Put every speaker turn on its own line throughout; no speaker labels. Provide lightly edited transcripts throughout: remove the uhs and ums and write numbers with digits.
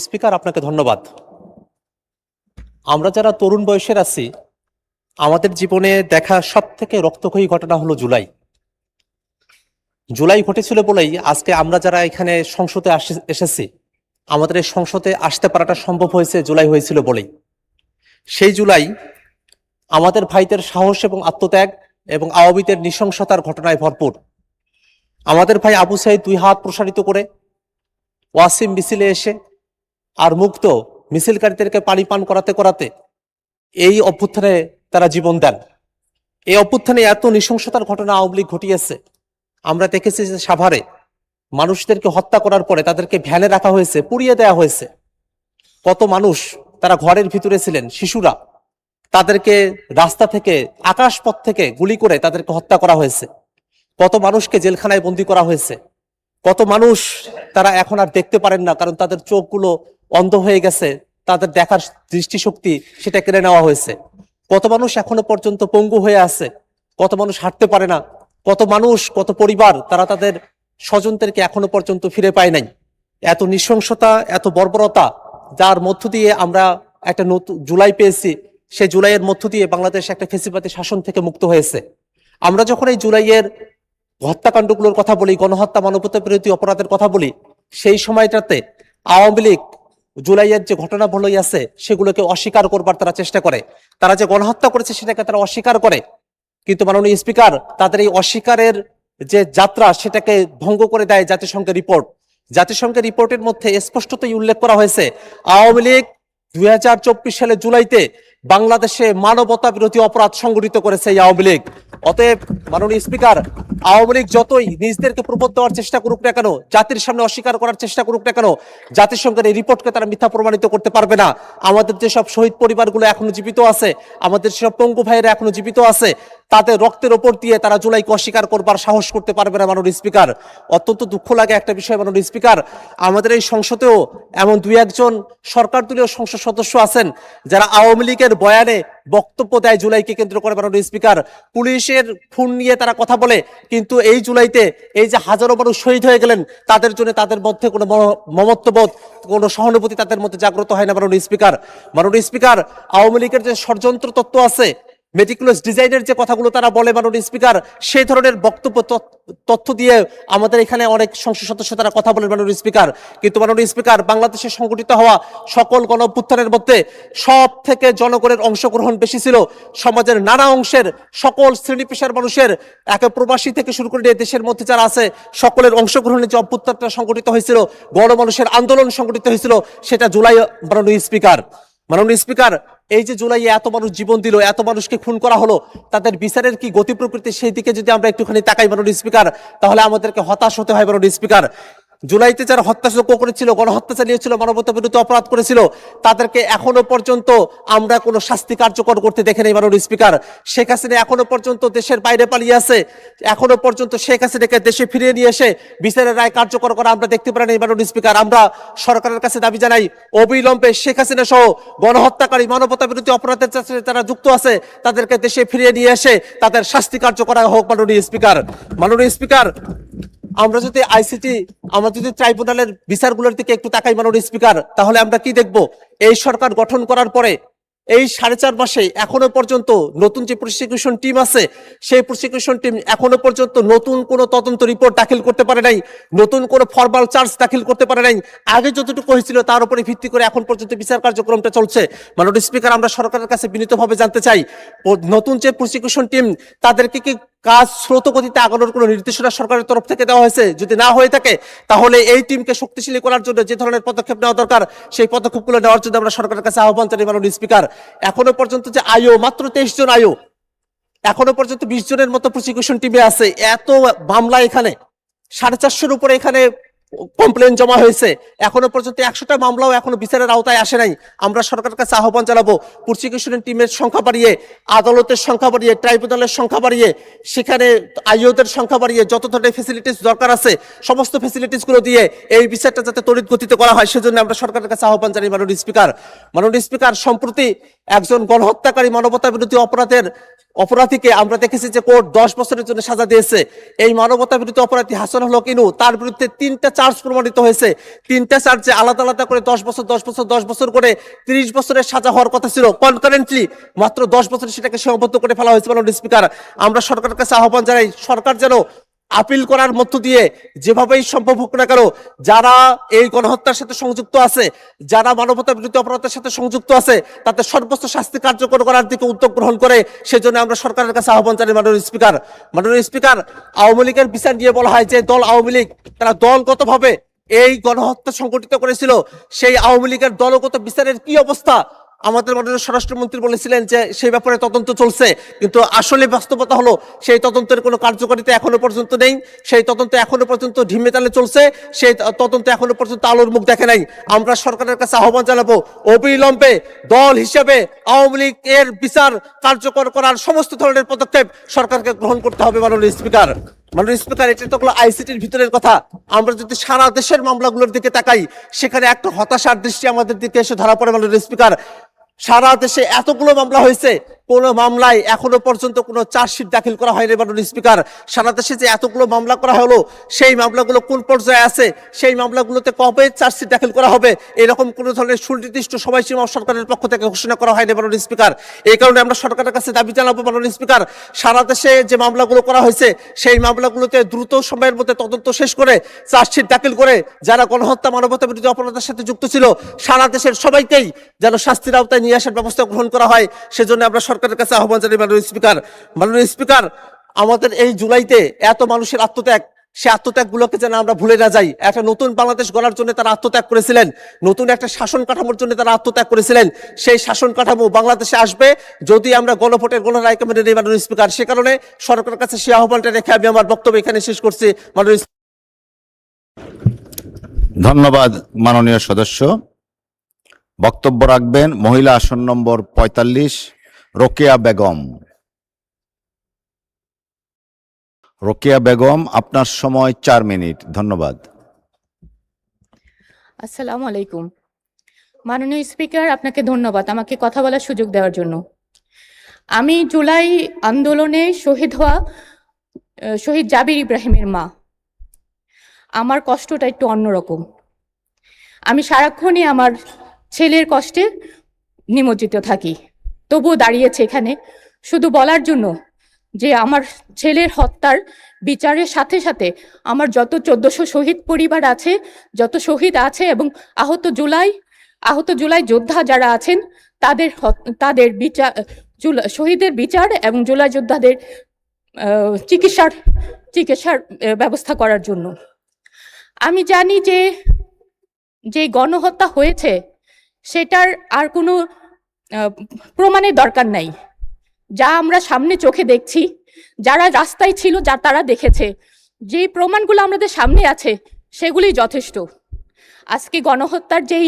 Speaker, আপনাকে ধন্যবাদ। আমরা যারা তরুণ বয়সের আছি, আমাদের জীবনে দেখা সব থেকে রক্তক্ষয়ী ঘটনা হলো জুলাই। জুলাই ঘটেছিল বলেই আজকে আমরা যারা এখানে সংসদে এসেছি, আমাদের এই সংসদে আসতে পারাটা সম্ভব হয়েছে জুলাই হয়েছিল বলেই। সেই জুলাই আমাদের ভাইদের সাহস এবং আত্মত্যাগ এবং আওয়ামীদের নৃশংসতার ঘটনায় ভরপুর। আমাদের ভাই আবু সাইদ 2 হাত প্রসারিত করে ওয়াসিম মিছিলে এসে আর মুক্ত মিছিলকারীদেরকে পানি পান করাতে করাতে এই অভ্যুত্থানে তারা জীবন দেন। এই অভ্যুত্থানে এত নৃশংসতার ঘটনা আওয়ামী লীগ ঘটিয়েছে। আমরা দেখেছি যে সাভারে মানুষদেরকে হত্যা করার পরে তাদেরকে ভ্যানে রাখা হয়েছে, পুড়িয়ে দেওয়া হয়েছে। কত মানুষ তারা ঘরের ভিতরে ছিলেন, শিশুরা, তাদেরকে রাস্তা থেকে, আকাশপথ থেকে গুলি করে তাদেরকে হত্যা করা হয়েছে। কত মানুষকে জেলখানায় বন্দী করা হয়েছে। কত মানুষ তারা এখন আর দেখতে পারেন না, কারণ তাদের চোখগুলো অন্ধ হয়ে গেছে, তাদের দেখার দৃষ্টিশক্তি সেটা কেড়ে নেওয়া হয়েছে। কত মানুষ এখনো পর্যন্ত পঙ্গু হয়ে আছে, কত মানুষ হাঁটতে পারে না, কত মানুষ, কত পরিবার তারা তাদের স্বজনদেরকে এখনো পর্যন্ত ফিরে পায় নাই। এত নৃশংসতা, এত বর্বরতা, যার মধ্য দিয়ে আমরা একটা নতুন জুলাই পেয়েছি। সেই জুলাইয়ের মধ্য দিয়ে বাংলাদেশ একটা ফ্যাসিবাদী শাসন থেকে মুক্ত হয়েছে। আমরা যখন এই জুলাইয়ের হত্যাকাণ্ডগুলোর কথা বলি, গণহত্যা, মানবতা বিরোধী অপরাধের কথা বলি, সেই সময়টাতে আওয়ামী লীগ জুলাইয়ের যে ঘটনা বলই আছে সেগুলোকে অস্বীকার করবার তারা চেষ্টা করে। তারা যে গণহত্যা করেছে সেটাকে তারা অস্বীকার করে। কিন্তু মাননীয় স্পিকার, তাদের এই অস্বীকারের যে যাত্রা সেটাকে ভঙ্গ করে দেয় জাতিসংঘের রিপোর্ট। জাতিসংঘের রিপোর্টের মধ্যে স্পষ্টতই উল্লেখ করা হয়েছে আওয়ামী লীগ 2024 সালে জুলাইতে বাংলাদেশে মানবতা বিরোধী অপরাধ সংগঠিত করেছে এই আওয়ামী লীগ। অতএব মাননীয় স্পিকার, আওয়ামী লীগ যতই নিজদেরকে প্রবোধ দেওয়ার চেষ্টা করুক না কেন, জাতির সামনে অস্বীকার করার চেষ্টা করুক না কেন, জাতিসংঘের এই রিপোর্টকে তারা মিথ্যা প্রমাণিত করতে পারবে না। আমাদের যেসব শহীদ পরিবারগুলো এখনো জীবিত আছে, আমাদের যেসব পঙ্গু ভাইয়েরা এখনো জীবিত আছে, তাদের রক্তের ওপর দিয়ে তারা জুলাইকে অস্বীকার করবার সাহস করতে পারবে না। মাননীয় স্পিকার, অত্যন্ত দুঃখ লাগে একটা বিষয় মাননীয় স্পিকার, আমাদের এই সংসদেও এমন 2-1 সরকার দলীয় সংসদ সদস্য আছেন যারা আওয়ামী লীগের বয়ানে বক্তব্য দেয় জুলাইকে কেন্দ্র করে। মাননীয় স্পিকার, পুলিশের খুন নিয়ে তারা কথা বলে, কিন্তু এই জুলাইতে এই যে হাজারো মানুষ শহীদ হয়ে গেলেন, তাদের জন্য তাদের মধ্যে কোনো মমত্ববোধ, কোনো সহানুভূতি তাদের মধ্যে জাগ্রত হয় না। মাননীয় স্পিকার, আওয়ামী লীগের যে ষড়যন্ত্র তত্ত্ব আছে, মেটিকুলাস ডিজাইনের যে কথাগুলো তারা বলে মাননীয় স্পিকার, সেই ধরনের বক্তব্য তথ্য দিয়ে আমাদের এখানে অনেক সংসদ সদস্য তারা কথা বলেন মাননীয় স্পিকার। কিন্তু মাননীয় স্পিকার, বাংলাদেশে সংগঠিত হওয়া সকল গণঅভ্যুত্থানের মধ্যে সব থেকে জনগণের অংশগ্রহণ বেশি ছিল। সমাজের নানা অংশের সকল শ্রেণী পেশার মানুষের, একে প্রবাসী থেকে শুরু করে দেশের মধ্যে যারা আছে, সকলের অংশগ্রহণে যে অভ্যুত্থানটা সংগঠিত হয়েছিল, গণমানুষের আন্দোলন সংগঠিত হয়েছিল, সেটা জুলাই। মাননীয় স্পিকার, এই যে জুলাইয়ে এত মানুষ জীবন দিল, এত মানুষকে খুন করা হলো, তাদের বিচারের কি গতি প্রকৃতি, সেই দিকে যদি আমরা একটুখানি তাকাই মাননীয় স্পিকার, তাহলে আমাদেরকে হতাশ হতে হয় মাননীয় স্পিকার। জুলাইতে যারা হত্যাযজ্ঞ করেছিল, গণহত্যা চালিয়েছিল, মানবতা বিরোধী অপরাধ করেছিল, তাদেরকে এখনো পর্যন্ত আমরা কোনো শাস্তি কার্যকর করতে দেখে নেই মাননীয় স্পিকার। শেখ হাসিনা এখনো পর্যন্ত দেশের বাইরে পালিয়ে আছে, এখনো পর্যন্ত শেখ হাসিনাকে দেশে ফিরিয়ে নিয়ে এসে বিচারের রায় কার্যকর করা আমরা দেখতে পারি নাই মাননীয় স্পিকার। আমরা সরকারের কাছে দাবি জানাই, অবিলম্বে শেখ হাসিনা সহ গণহত্যাকারী, মানবতা বিরোধী অপরাধের সাথে যারা যুক্ত আছে, তাদেরকে দেশে ফিরিয়ে নিয়ে এসে তাদের শাস্তি কার্যকর হোক মাননীয় স্পিকার। আমরা যদি আমরা যদি ট্রাইব্যুনালের বিচারগুলোর দিকে একটু তাকাই মাননীয় স্পিকার, তাহলে আমরা কি দেখব? এই সরকার গঠন করার পরে এই 4.5 মাসে এখনো পর্যন্ত নতুন যে প্রসিকিউশন টিম আছে, সেই প্রসিকিউশন টিম এখনো পর্যন্ত নতুন কোনো তদন্ত রিপোর্ট দাখিল করতে পারে নাই, নতুন কোনো ফরমাল চার্জ দাখিল করতে পারে নাই। আগে যতটুকু হয়েছিল তার উপরে ভিত্তি করে এখন পর্যন্ত বিচার কার্যক্রমটা চলছে। মাননীয় স্পিকার, আমরা সরকারের কাছে বিনীতভাবে জানতে চাই, নতুন যে প্রসিকিউশন টিম, তাদেরকে কি কাজ স্রোত গতিতে আগানোর কোনো নির্দেশনা সরকারের তরফ থেকে দেওয়া হয়েছে? যদি না হয়ে থাকে, তাহলে এই টিমকে শক্তিশালী করার জন্য যে ধরনের পদক্ষেপ নেওয়া দরকার, সেই পদক্ষেপগুলো নেওয়ার জন্য আমরা সরকারের কাছে আহ্বান জানাই মাননীয় স্পিকার। এখনো পর্যন্ত যে মাত্র 23 জন এখনো পর্যন্ত 20 জনের মতো প্রসিকিউশন টিমে আছে। এত মামলা, এখানে 450-এর উপরে এখানে কমপ্লেন জমা হয়েছে, এখনো পর্যন্ত 100টা মামলাও এখনো বিচারের আওতায় আসে নাই। আমরা সরকারের কাছে আহ্বান জানাবো, প্রসিকিউশন টিমের সংখ্যা বাড়িয়ে, আদালতের সংখ্যা বাড়িয়ে, ট্রাইব্যুনালের সংখ্যা বাড়িয়ে, সেখানে আইওদের সংখ্যা বাড়িয়ে, যত ধরনের ফেসিলিটিস দরকার আছে সমস্ত ফেসিলিটিস গুলো দিয়ে এই বিচারটা যাতে তড়িৎ গতিতে করা হয়, সেজন্য আমরা সরকারের কাছে আহ্বান জানাই মাননীয় স্পিকার। সম্প্রতি একজন গণহত্যাকারী, মানবতা বিরোধী অপরাধের অপরাধীকে আমরা দেখেছি যে কোর্ট 10 বছরের জন্য সাজা দিয়েছে। এই মানবতা বিরোধী অপরাধী হাসানুল হক ইনু, তার বিরুদ্ধে 3টা চার্জ প্রমাণিত হয়েছে। 3টা চার্জে আলাদা আলাদা করে 10 বছর 10 বছর 10 বছর করে 30 বছরের সাজা হওয়ার কথা ছিল। কনকারেন্টলি মাত্র 10 বছরে সেটাকে সীমাবদ্ধ করে ফেলা হয়েছে। মাননীয় স্পিকার, আমরা সরকারের কাছে আহ্বান জানাই, সরকার যেন আপিল করার মধ্য দিয়ে যেভাবেই সম্ভব হোক না কেন, যারা এই গণহত্যার সাথে সংযুক্ত আছে, যারা মানবতা বিরোধী অপরাধের সাথে সংযুক্ত আছে, তাতে সর্বোচ্চ শাস্তি কার্যকর করার দিকে উদ্যোগ গ্রহণ করে। সেজন্য আমরা সরকারের কাছে আহ্বান জানাই। মাননীয় স্পিকার, মাননীয় স্পিকার, আওয়ামী লীগের বিচার নিয়ে বলা হয় যে দল আওয়ামী লীগ তারা দলগতভাবে এই গণহত্যা সংগঠিত করেছিল। সেই আওয়ামী লীগের দলগত বিচারের কি অবস্থা? আমাদের মাননীয় স্বরাষ্ট্রমন্ত্রী বলেছিলেন যে সেই ব্যাপারে তদন্ত চলছে, কিন্তু আসলে বাস্তবতা হলো সেই তদন্তের কোনো কার্যকারিতা এখনো পর্যন্ত নেই। সেই তদন্ত এখনো পর্যন্ত ঢিমে তালে চলছে, সেই তদন্ত এখনো পর্যন্ত আলোর মুখ দেখে নাই। আমরা সরকারের কাছে আহ্বান জানাবো, অবিলম্বে দল হিসেবে আওয়ামী লীগ এর বিচার কার্যকর করার সমস্ত ধরনের পদক্ষেপ সরকারকে গ্রহণ করতে হবে। মাননীয় স্পিকার, মাননীয় স্পিকার, এটা তো হলো আইসিটির ভিতরের কথা। আমরা যদি সারা দেশের মামলাগুলোর দিকে তাকাই, সেখানে একটা হতাশার দৃষ্টি আমাদের দিকে এসে ধরা পড়ে। মাননীয় স্পিকার, সারা দেশে এতগুলো মামলা হয়েছে, কোন মামলায় এখনো পর্যন্ত কোনো চার্জশিট দাখিল করা হয়নি। মাননীয় স্পিকার, সারা দেশে যে এতগুলো মামলা করা হলো, সেই মামলাগুলো কোন পর্যায়ে আছে, সেই মামলাগুলোতে কবে চার্জশিট দাখিল করা হবে, এরকম কোন ধরনের সুনির্দিষ্ট সময়সীমা সরকারের পক্ষ থেকে ঘোষণা করা হয়নি। মাননীয় স্পিকার, এই কারণে আমরা সরকারের কাছে দাবি জানাবো, মাননীয় স্পিকার, সারা দেশে যে মামলাগুলো করা হয়েছে, সেই মামলাগুলোতে দ্রুত সময়ের মধ্যে তদন্ত শেষ করে চার্জশিট দাখিল করে যারা গণহত্যা মানবতা বিরোধী অপরাধের সাথে যুক্ত ছিল, সারা দেশের সবাইকেই যেন শাস্তির আওতায় নিয়ে আসার ব্যবস্থা গ্রহণ করা হয়। সেজন্য আমরা সরকারের কাছে আহ্বান জানাই। মাননীয় স্পিকার, মাননীয় স্পিকার, আমাদের এই জুলাইতে এত মানুষের আত্মত্যাগ, সে আত্মত্যাগ গুলোকে যেন আমরা ভুলে না যাই। একটা নতুন বাংলাদেশ গড়ার জন্য তারা আত্মত্যাগ করেছিলেন, নতুন একটা শাসন কাঠামোর জন্য তারা আত্মত্যাগ করেছিলেন। সেই শাসন কাঠামো বাংলাদেশে আসবে যদি আমরা গণভোটের গণরায়কে মেনে নিই। মাননীয় স্পিকার, সে কারণে সরকারের কাছে সেই আহ্বানটা রেখে আমি আমার বক্তব্য এখানে শেষ করছি। মাননীয়
ধন্যবাদ মাননীয় সদস্য। বক্তব্য রাখবেন মহিলা আসন নম্বর 45 রোকেয়া বেগম। রোকেয়া বেগম, আপনার সময় 4 মিনিট। ধন্যবাদ।
আসসালামু আলাইকুম। মাননীয় স্পিকার, আপনাকে ধন্যবাদ আমাকে কথা বলার সুযোগ দেওয়ার জন্য। আমি জুলাই আন্দোলনে শহীদ হওয়া শহীদ জাবির ইব্রাহিমের মা। আমার কষ্টটা একটু অন্যরকম। আমি সারাক্ষণই আমার ছেলের কষ্টে নিমজ্জিত থাকি, তবুও দাঁড়িয়েছে এখানে শুধু বলার জন্য যে আমার ছেলের হত্যার বিচারের সাথে সাথে আমার যত 1400 শহীদ পরিবার আছে, যত শহীদ আছে এবং আহত জুলাই যোদ্ধা যারা আছেন, তাদের বিচার, শহীদের বিচার এবং জুলাই যোদ্ধাদের চিকিৎসার ব্যবস্থা করার জন্য। আমি জানি যে গণহত্যা হয়েছে সেটার আর কোনো প্রমাণের দরকার নাই। যা আমরা সামনে চোখে দেখছি, যারা রাস্তায় ছিল তারা দেখেছে, যে প্রমাণগুলো আমাদের সামনে আছে সেগুলি যথেষ্ট। আজকে গণহত্যার যেই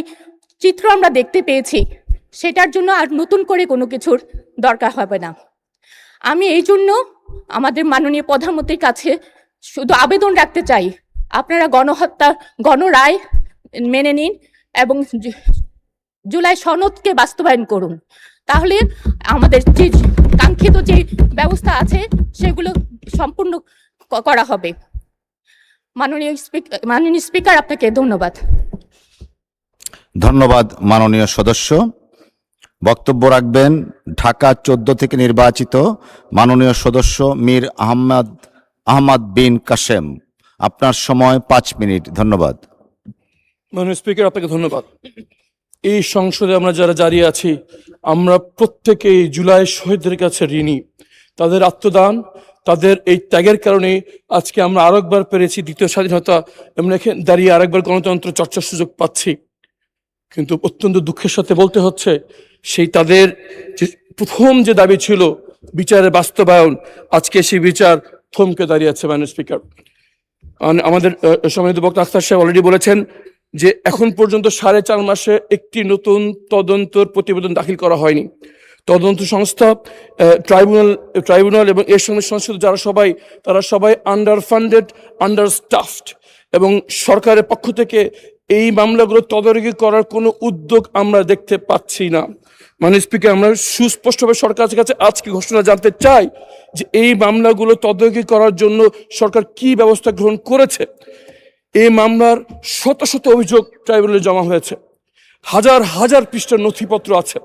চিত্র আমরা দেখতে পেয়েছি, সেটার জন্য আর নতুন করে কোনো কিছুর দরকার হবে না। আমি এই জন্য আমাদের মাননীয় প্রধানমন্ত্রীর কাছে শুধু আবেদন রাখতে চাই, আপনারা গণরায় মেনে নিন এবং জুলাই সনদকে বাস্তবায়ন করুন। তাহলে আমাদের যে কাঙ্ক্ষিত যে ব্যবস্থা আছে সেগুলো সম্পূর্ণ করা হবে। মাননীয় স্পিকার, আপনাকে ধন্যবাদ।
ধন্যবাদ মাননীয় সদস্য। বক্তব্য রাখবেন ঢাকা 14 থেকে নির্বাচিত মাননীয় সদস্য মীর আহমদ বিন কাসেম। আপনার সময় 5 মিনিট। ধন্যবাদ।
মাননীয় স্পিকার, আপনাকে ধন্যবাদ। এই সংসদে আমরা যারা দাঁড়িয়ে আছি, আমরা প্রত্যেকেই জুলাই শহীদদের কাছে ঋণী। তাদের আত্মদান, তাদের এই ত্যাগের কারণে আজকে আমরা আরেকবার পেরেছি দ্বিতীয় স্বাধীনতা, আমরা এখানে দাঁড়িয়ে আরেকবার গণতন্ত্র চর্চার সুযোগ পাচ্ছি। কিন্তু অত্যন্ত দুঃখের সাথে বলতে হচ্ছে, সেই তাদের যে প্রথম যে দাবি ছিল বিচারের বাস্তবায়ন, আজকে সেই বিচার থমকে দাঁড়িয়ে আছে। মাননীয় স্পিকার, আমাদের সম্মানিত বক্তা আখতার সাহেব অলরেডি বলেছেন যে এখন পর্যন্ত 4.5 মাসে একটি নতুন তদন্তর প্রতিবেদন দাখিল করা হয়নি। তদন্ত সংস্থা, ট্রাইব্যুনাল এবং এর সঙ্গে সংশ্লিষ্ট তারা সবাই আন্ডার ফান্ডেড, আন্ডার স্টাফড, এবং সরকারের পক্ষ থেকে এই মামলাগুলো তদারকি করার কোনো উদ্যোগ আমরা দেখতে পাচ্ছি না। মাননীয় স্পিকার, আমরা সুস্পষ্টভাবে সরকারের কাছে আজকে ঘোষণা জানতে চাই যে এই মামলাগুলো তদারকি করার জন্য সরকার কি ব্যবস্থা গ্রহণ করেছে। এই মামলার শত শত অভিযোগ ট্রাইব্যুনালে জমা হয়েছে, হাজার হাজার পৃষ্ঠার নথিপত্র আছে,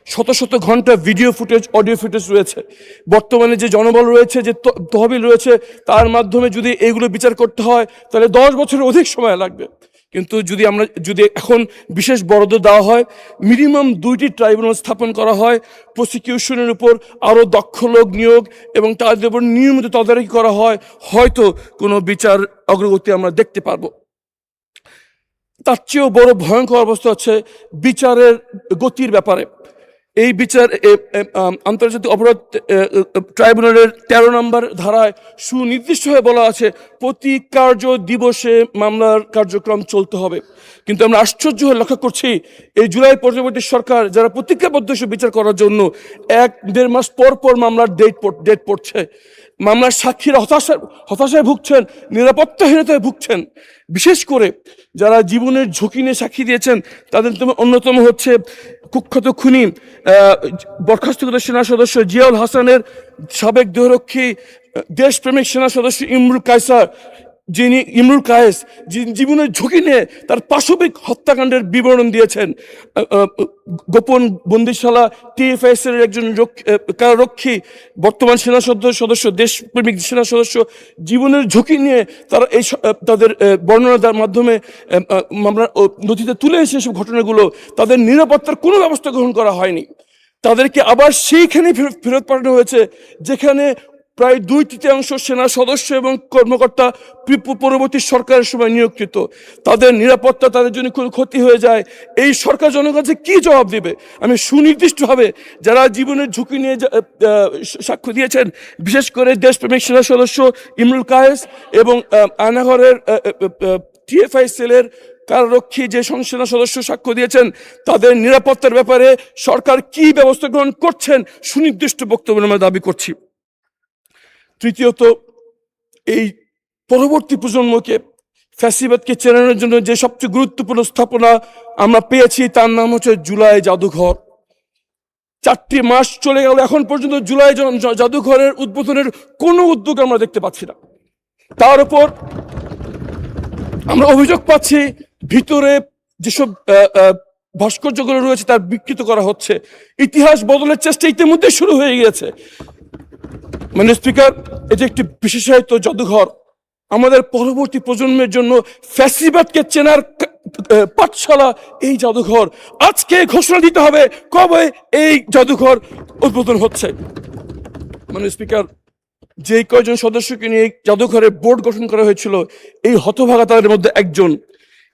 শত শত ঘন্টা ভিডিও ফুটেজ, অডিও ফুটেজ রয়েছে। বর্তমানে যে জনবল রয়েছে, যে তহবিল রয়েছে, তার মাধ্যমে যদি এইগুলো বিচার করতে হয় তাহলে 10 বছরের অধিক সময় লাগবে। কিন্তু যদি এখন বিশেষ বরাদ্দ দেওয়া হয়, মিনিমাম 2টি ট্রাইব্যুনাল স্থাপন করা হয়, প্রসিকিউশনের উপর আরও দক্ষ লোক নিয়োগ এবং তাদের উপর নিয়মিত তদারকি করা হয়, হয়তো কোনো বিচার অগ্রগতি আমরা দেখতে পারবো। তার চেয়েও বড় ভয়ঙ্কর অবস্থা হচ্ছে বিচারের গতির ব্যাপারে। এই বিচার আন্তর্জাতিক অপরাধ ট্রাইব্যুনালের 13 নম্বর ধারায় সুনির্দিষ্টভাবে বলা আছে প্রতি কার্য দিবসে মামলার কার্যক্রম চলতে হবে। কিন্তু আমরা আশ্চর্য হয়ে লক্ষ্য করছি এই জুলাই পরবর্তী সরকার যারা প্রতিজ্ঞাবদ্ধ বিচার করার জন্য 1-1.5 মাস পর পর মামলার ডেট পড়ছে। মামলার সাক্ষীরা হতাশায় ভুগছেন, নিরাপত্তাহীনতায় ভুগছেন। বিশেষ করে যারা জীবনের ঝুঁকি নিয়ে সাক্ষী দিয়েছেন তাদের অন্যতম হচ্ছে কুখ্যাত খুনি বরখাস্তকৃত সেনা সদস্য জিয়াউল হাসানের সাবেক দেহরক্ষী দেশপ্রেমিক সেনা সদস্য ইমরুল কায়েস, যিনি জীবনের ঝুঁকি নিয়ে তার পাশবিক হত্যাকাণ্ডের বিবরণ দিয়েছেন। গোপন বন্দিশালা TFS এর একজন কারারক্ষী, বর্তমান সেনা সদস্য, দেশপ্রেমিক সেনা সদস্য, জীবনের ঝুঁকি নিয়ে তারা তাদের বর্ণনার মাধ্যমে মামলার নথিতে তুলে এসে এসব ঘটনাগুলো, তাদের নিরাপত্তার কোনো ব্যবস্থা গ্রহণ করা হয়নি। তাদেরকে আবার সেইখানে ফেরত পাঠানো হয়েছে যেখানে প্রায় 2/3 সেনা সদস্য এবং কর্মকর্তা পরবর্তী সরকারের সময় নিয়োগকৃত। তাদের নিরাপত্তা, তাদের জন্য কোনো ক্ষতি হয়ে যায়, এই সরকার জনগণকে কি জবাব দেবে? আমি সুনির্দিষ্টভাবে যারা জীবনের ঝুঁকি নিয়ে সাক্ষ্য দিয়েছেন, বিশেষ করে দেশপ্রেমিক সেনা সদস্য ইমরুল কায়েস এবং আয়নাঘরের TFI সেলের কারারক্ষী যে সেনা সদস্য সাক্ষ্য দিয়েছেন, তাদের নিরাপত্তার ব্যাপারে সরকার কি ব্যবস্থা গ্রহণ করছেন সুনির্দিষ্ট বক্তব্য আমরা দাবি করছি। তৃতীয়ত, এই পরবর্তী প্রজন্মকে ফ্যাসিবাদকে চেনানোর জন্য যে সবচেয়ে গুরুত্বপূর্ণ স্থাপনা আমরা পেয়েছি তার নাম হচ্ছে জুলাই জাদুঘর। 4টি মাস চলে গেল, এখন পর্যন্ত জুলাই জাদুঘরের উদ্বোধনের কোনো উদ্যোগ আমরা দেখতে পাচ্ছি না। তার উপর আমরা অভিযোগ পাচ্ছি ভিতরে যেসব ভাস্কর্যগুলো রয়েছে তার বিকৃত করা হচ্ছে। ইতিহাস বদলের চেষ্টা ইতিমধ্যে শুরু হয়ে গিয়েছে। মাননীয় স্পিকার, এটি একটি বিশেষায়িত জাদুঘর, আমাদের পরবর্তী প্রজন্মের জন্য ফ্যাসিবাদকে চেনার পাঠশালা এই জাদুঘর। আজকে ঘোষণা দিতে হবে কবে এই জাদুঘর উদ্বোধন হচ্ছে। মাননীয় স্পিকার, যে কয়জন সদস্যকে নিয়ে জাদুঘরের বোর্ড গঠন করা হয়েছিল, এই হতভাগা তাদের মধ্যে একজন।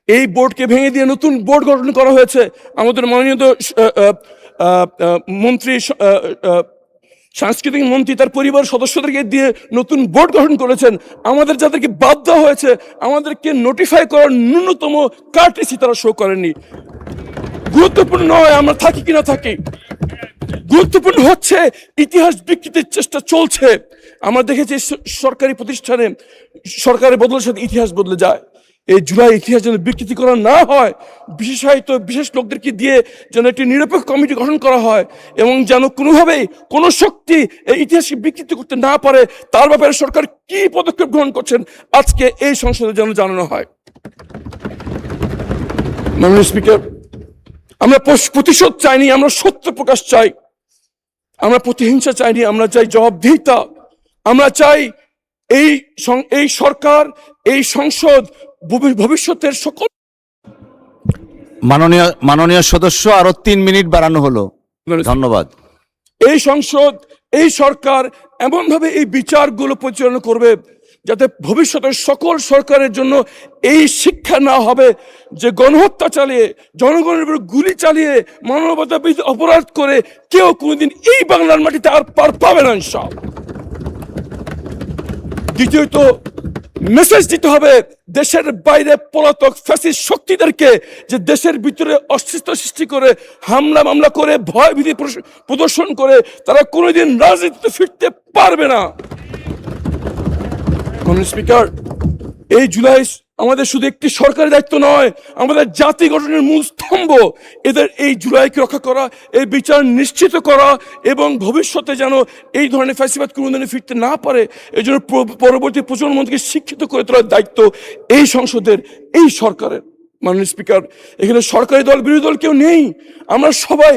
এই বোর্ডকে ভেঙে দিয়ে নতুন বোর্ড গঠন করা হয়েছে। আমাদের মাননীয় মন্ত্রী, সাংস্কৃতিক মন্ত্রী তার পরিবার সদস্যদেরকে দিয়ে নতুন বোর্ড গঠন করেছেন। আমাদের যাদেরকে বাদ দেওয়া হয়েছে, আমাদেরকে নোটিফাই করার ন্যূনতম কার্টেসি তারা শো করেননি। গুরুত্বপূর্ণ নয় আমরা থাকি কিনা থাকি, গুরুত্বপূর্ণ হচ্ছে ইতিহাস বিকৃতির চেষ্টা চলছে। আমরা দেখেছি সরকারি প্রতিষ্ঠানে সরকারের বদলের সাথে ইতিহাস বদলে যায়। এই জুলাই ইতিহাস যেন বিকৃতি করা না হয়, বিশেষ লোকদেরকে দিয়ে যেন একটি নিরপেক্ষ কমিটি গঠন করা হয় এবং যেন কোনোভাবেই কোনো শক্তি এই ইতিহাসকে বিকৃতি করতে না পারে, তার ব্যাপারে সরকার কি পদক্ষেপ গ্রহণ করছেন আজকে এই সংসদে যেন জানানো হয়। মাননীয় স্পিকার, আমরা প্রতিশোধ চাইনি, আমরা সত্য প্রকাশ চাই। আমরা প্রতিহিংসা চাইনি, আমরা চাই জবাবদিহিতা। আমরা চাই এই সরকার, এই সংসদ ভবিষ্যতের সকল।
মাননীয় সদস্য, আরো 3 মিনিট বাড়ানো হলো, ধন্যবাদ।
এই সংসদ, এই সরকার এমনভাবে এই বিচারগুলো পরিচালনা করবে যাতে ভবিষ্যতের সকল সরকারের জন্য এই শিক্ষা না হবে যে গণহত্যা চালিয়ে, জনগণের উপর গুলি চালিয়ে, মানবতা বিরোধী অপরাধ করে কেউ কোনোদিন এই বাংলার মাটিতে আর পার পাবে না ইনশাআল্লাহ। দ্বিতীয়ত, মেসেজ দিতে হবে দেশের বাইরে পলাতক ফ্যাসিস্ট শক্তিদেরকে যে দেশের ভিতরে অস্তিত্ব সৃষ্টি করে, হামলা মামলা করে, ভয় ভীতি প্রদর্শন করে তারা কোনোদিন রাজনীতিতে ফিরতে পারবে না। মাননীয় স্পিকার, এই জুলাই আমাদের শুধু একটি সরকারি দায়িত্ব নয়, আমাদের জাতি গঠনের মূল স্তম্ভ এদের এই জুলাইকে রক্ষা করা, এই বিচার নিশ্চিত করা এবং ভবিষ্যতে যেন এই ধরনের ফ্যাসিবাদ কোনোদিন ফিরতে না পারে এই জন্য পরবর্তী প্রজন্মকে শিক্ষিত করে তোলার দায়িত্ব এই সংসদের, এই সরকারের। মাননীয় স্পিকার, এখানে সরকারি দল বিরোধী দল কেউ নেই, আমরা সবাই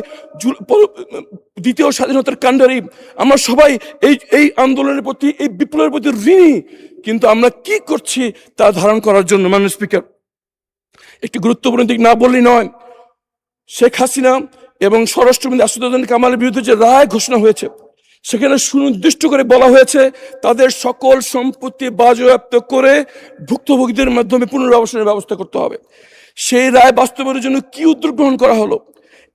দ্বিতীয় স্বাধীনতার কাণ্ডারি, আমরা সবাই এই আন্দোলনের প্রতি, এই বিপ্লবের প্রতি ঋণী। কিন্তু আমরা কি করছি তা ধারণ করার জন্য মাননীয় স্পিকার একটি গুরুত্বপূর্ণ দিক না বললেই নয়। শেখ হাসিনা এবং স্বরাষ্ট্রমন্ত্রী আসাদুজ্জামান কামালের বিরুদ্ধে যে রায় ঘোষণা হয়েছে সেখানে সুনির্দিষ্ট করে বলা হয়েছে তাদের সকল সম্পত্তি বাজেয়াপ্ত করে ভুক্তভোগীদের মাধ্যমে পুনর্বাসনের ব্যবস্থা করতে হবে। সেই রায় বাস্তবায়নের জন্য কি উদ্যোগ গ্রহণ করা হলো?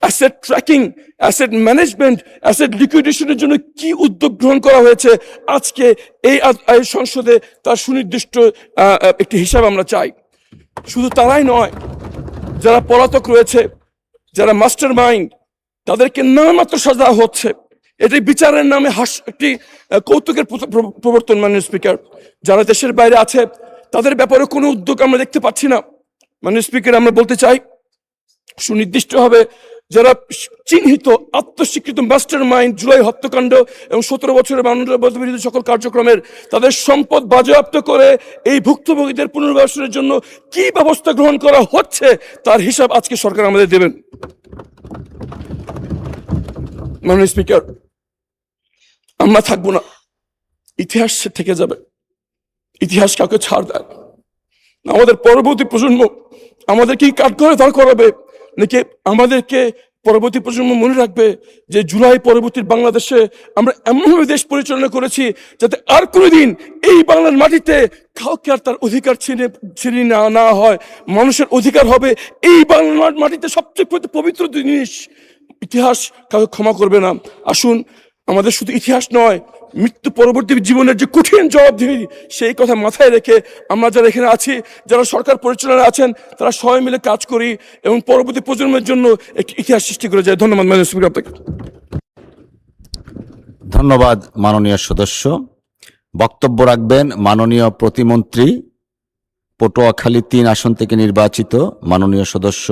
Asset tracking, asset management, asset লিকুইডেশনের জন্য কি উদ্যোগ গ্রহণ করা হয়েছে আজকে এই সংসদে তার সুনির্দিষ্ট একটি হিসাব আমরা চাই। শুধু তারাই নয়, যারা পলাতক রয়েছে, যারা মাস্টার মাইন্ড, তাদেরকে নামমাত্র সাজা হচ্ছে। এটি বিচারের নামে একটি কৌতুকের প্রবর্তন। মাননীয় স্পিকার, যারা দেশের বাইরে আছে তাদের ব্যাপারে কোনো উদ্যোগ আমরা দেখতে পাচ্ছি না। মাননীয় স্পিকার, আমরা বলতে চাই সুনির্দিষ্টভাবে যারা চিহ্নিত আত্মস্বীকৃত মাস্টার মাইন্ড জুলাই হত্যাকাণ্ড এবং 17 বছরের মানবতা বিরোধী সকল কার্যক্রমের তাদের সম্পদ বাজেয়াপ্ত করে এই ভুক্তভোগীদের পুনর্বাসনের জন্য কি ব্যবস্থা গ্রহণ করা হচ্ছে তার হিসাব আজকে সরকার আমাদের দেবেন। মাননীয় স্পিকার, আমরা থাকবো না, ইতিহাস থেকে যাবে, ইতিহাস কাউকে ছাড় দেয়। আমাদের পরবর্তী প্রজন্ম আমাদেরকে কাঠগড়ে দাঁড় করাবে নাকি আমাদেরকে পরবর্তী প্রজন্ম মনে রাখবে যে জুলাই পরবর্তী বাংলাদেশে আমরা এমনভাবে দেশ পরিচালনা করেছি যাতে আর কোনোদিন এই বাংলার মাটিতে কাউকে আর তার অধিকার ছিনিয়ে না হয়। মানুষের অধিকার হবে এই বাংলার মাটিতে সবচেয়ে পবিত্র জিনিস। ইতিহাস কাউকে ক্ষমা করবে না। আসুন, আমাদের শুধু ইতিহাস নয়, মৃত্যু পরবর্তী জীবনের যে কঠিন জবাবদিহি সেই কথা মাথায় রেখে আমরা যারা এখানে আছি, যারা সরকার পরিচালনায় আছেন, তারা সবাই মিলে কাজ করি এবং পরবর্তী প্রজন্মের জন্য একটি ইতিহাস সৃষ্টি করে যায়। ধন্যবাদ মাননীয় স্পিকার আপনাকে।
ধন্যবাদ মাননীয় সদস্য। বক্তব্য রাখবেন মাননীয় প্রতিমন্ত্রী, পটুয়াখালী 3 আসন থেকে নির্বাচিত মাননীয় সদস্য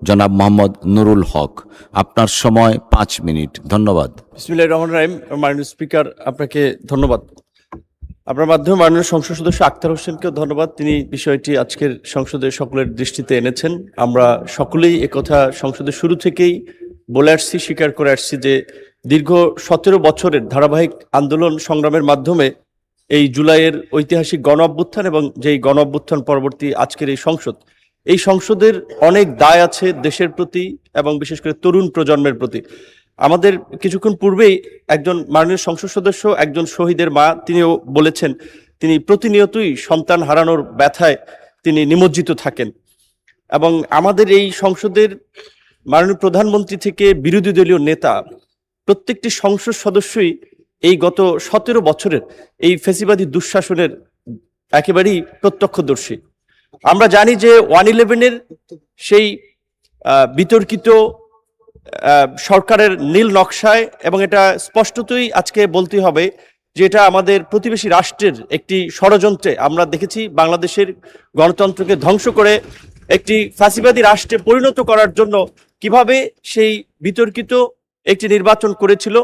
জনাব মোহাম্মদ নুরুল হক। আপনার সময় 5 মিনিট। ধন্যবাদ।
বিসমিল্লাহির রহমানির রহিম। মাননীয় স্পিকার, আপনাকে ধন্যবাদ। আপনার মাধ্যমে মাননীয় সংসদ সদস্য আক্তার হোসেনকেও ধন্যবাদ। তিনি বিষয়টি আজকের সংসদে সকলের দৃষ্টিতে এনেছেন। আমরা সকলেই একথা সংসদের শুরু থেকেই বলে আসছি, স্বীকার করে আসছি যে দীর্ঘ 17 বছরের ধারাবাহিক আন্দোলন সংগ্রামের মাধ্যমে এই জুলাইয়ের ঐতিহাসিক গণ অভ্যুত্থান এবং যেই গণ অভ্যুত্থান পরবর্তী আজকের এই সংসদের অনেক দায় আছে দেশের প্রতি এবং বিশেষ করে তরুণ প্রজন্মের প্রতি। আমাদের কিছুক্ষণ পূর্বেই একজন মাননীয় সংসদ সদস্য, একজন শহীদের মা, তিনিও বলেছেন তিনি প্রতিনিয়তই সন্তান হারানোর ব্যথায় তিনি নিমজ্জিত থাকেন। এবং আমাদের এই সংসদের মাননীয় প্রধানমন্ত্রী থেকে বিরোধী দলীয় নেতা প্রত্যেকটি সংসদ সদস্যই এই গত 17 বছরের এই ফ্যাসিবাদী দুঃশাসনের একেবারেই প্রত্যক্ষদর্শী। আমরা জানি যে 111-এর সেই বিতর্কিত সরকারের নীল নকশায়, এবং এটা স্পষ্টতই আজকে বলতে হবে যে এটা আমাদের প্রতিবেশী রাষ্ট্রের একটি ষড়যন্ত্রে আমরা দেখেছি বাংলাদেশের গণতন্ত্রকে ধ্বংস করে একটি ফ্যাসিবাদী রাষ্ট্রে পরিণত করার জন্য কিভাবে সেই বিতর্কিত একটি নির্বাচন করেছিল,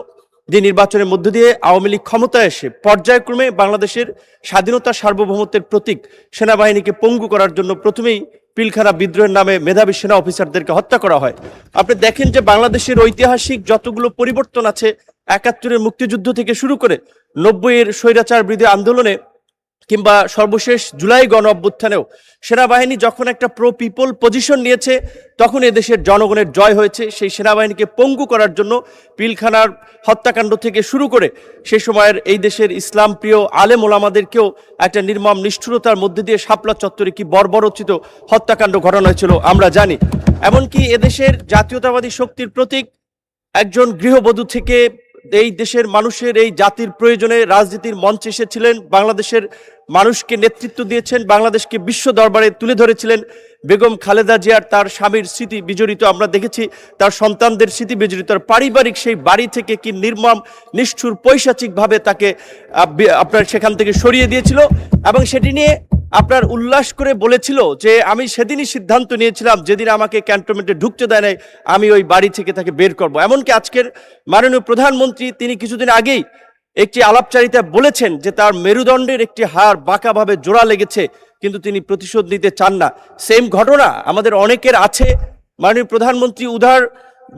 যে নির্বাচনের মধ্য দিয়ে আওয়ামী লীগ ক্ষমতায় এসে পর্যায়ক্রমে বাংলাদেশের স্বাধীনতা সার্বভৌমত্বের প্রতীক সেনাবাহিনীকে পঙ্গু করার জন্য প্রথমেই পিলখানা বিদ্রোহের নামে মেধাবী সেনা অফিসারদেরকে হত্যা করা হয়। আপনি দেখেন যে বাংলাদেশের ঐতিহাসিক যতগুলো পরিবর্তন আছে, 71-এর মুক্তিযুদ্ধ থেকে শুরু করে 90-এর স্বৈরাচার বিরোধী আন্দোলনে কিংবা সর্বশেষ জুলাই গণ অভ্যুত্থানেও সেনাবাহিনী যখন একটা প্রো পিপল পজিশন নিয়েছে তখন এদেশের জনগণের জয় হয়েছে। সেই সেনাবাহিনীকে পঙ্গু করার জন্য পিলখানার হত্যাকাণ্ড থেকে শুরু করে সেই সময়ের এই দেশের ইসলাম প্রিয় আলেম ওলামাদেরকেও একটা নির্মম নিষ্ঠুরতার মধ্যে দিয়ে শাপলা চত্বরে কি বর্বরোচিত হত্যাকাণ্ড ঘটানো হয়েছিল আমরা জানি। এমনকি এদেশের জাতীয়তাবাদী শক্তির প্রতীক একজন গৃহবধূ থেকে এই দেশের মানুষের, এই জাতির প্রয়োজনে রাজনীতির মঞ্চে এসেছিলেন, বাংলাদেশের মানুষকে নেতৃত্ব দিয়েছেন, বাংলাদেশকে বিশ্ব দরবারে তুলে ধরেছিলেন বেগম খালেদা জিয়ার, তার স্বামীর স্মৃতি বিজড়িত আমরা দেখেছি, তার সন্তানদের স্মৃতি বিজড়িত পারিবারিক সেই বাড়ি থেকে কি নির্মম নিষ্ঠুর পৈশাচিকভাবে তাকে আপনার সেখান থেকে সরিয়ে দিয়েছিল। এবং সেটি নিয়ে আপনার উল্লাস করে বলেছিল যে আমি সেদিনই সিদ্ধান্ত নিয়েছিলাম, যেদিন আমাকে ক্যান্টনমেন্টে ঢুকতে দেয় নাই, আমি ওই বাড়ি থেকে তাকে বের করব। এমনকি আজকের মাননীয় প্রধানমন্ত্রী তিনি কিছুদিন আগেই একটি আলাপচারিতা বলেছেন যে তার মেরুদণ্ডের একটি হাড় বাঁকাভাবে জোড়া লেগেছে, কিন্তু তিনি প্রতিশোধ নিতে চান না। সেম ঘটনা আমাদের অনেকের আছে। মাননীয় প্রধানমন্ত্রী উদার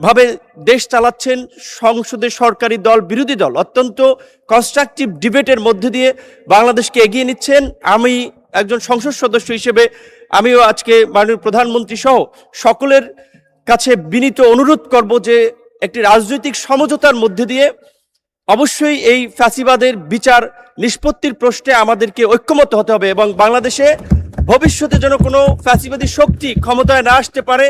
ভাবে দেশ চালাচ্ছেন, সংসদে সরকারি দল বিরোধী দল অত্যন্ত কনস্ট্রাকটিভ ডিবেটের মধ্যে দিয়ে বাংলাদেশকে এগিয়ে নিচ্ছেন। আমি একজন সংসদ সদস্য হিসেবে আমিও আজকে মাননীয় প্রধানমন্ত্রী সহ সকলের কাছে বিনীত অনুরোধ করব যে একটি রাজনৈতিক সমঝোতার মধ্যে দিয়ে অবশ্যই এই ফ্যাসিবাদের বিচার নিষ্পত্তির প্রশ্নে আমাদেরকে ঐক্যমত হতে হবে, এবং বাংলাদেশে ভবিষ্যতে যেন কোনো ফ্যাসিবাদী শক্তি ক্ষমতায় না আসতে পারে,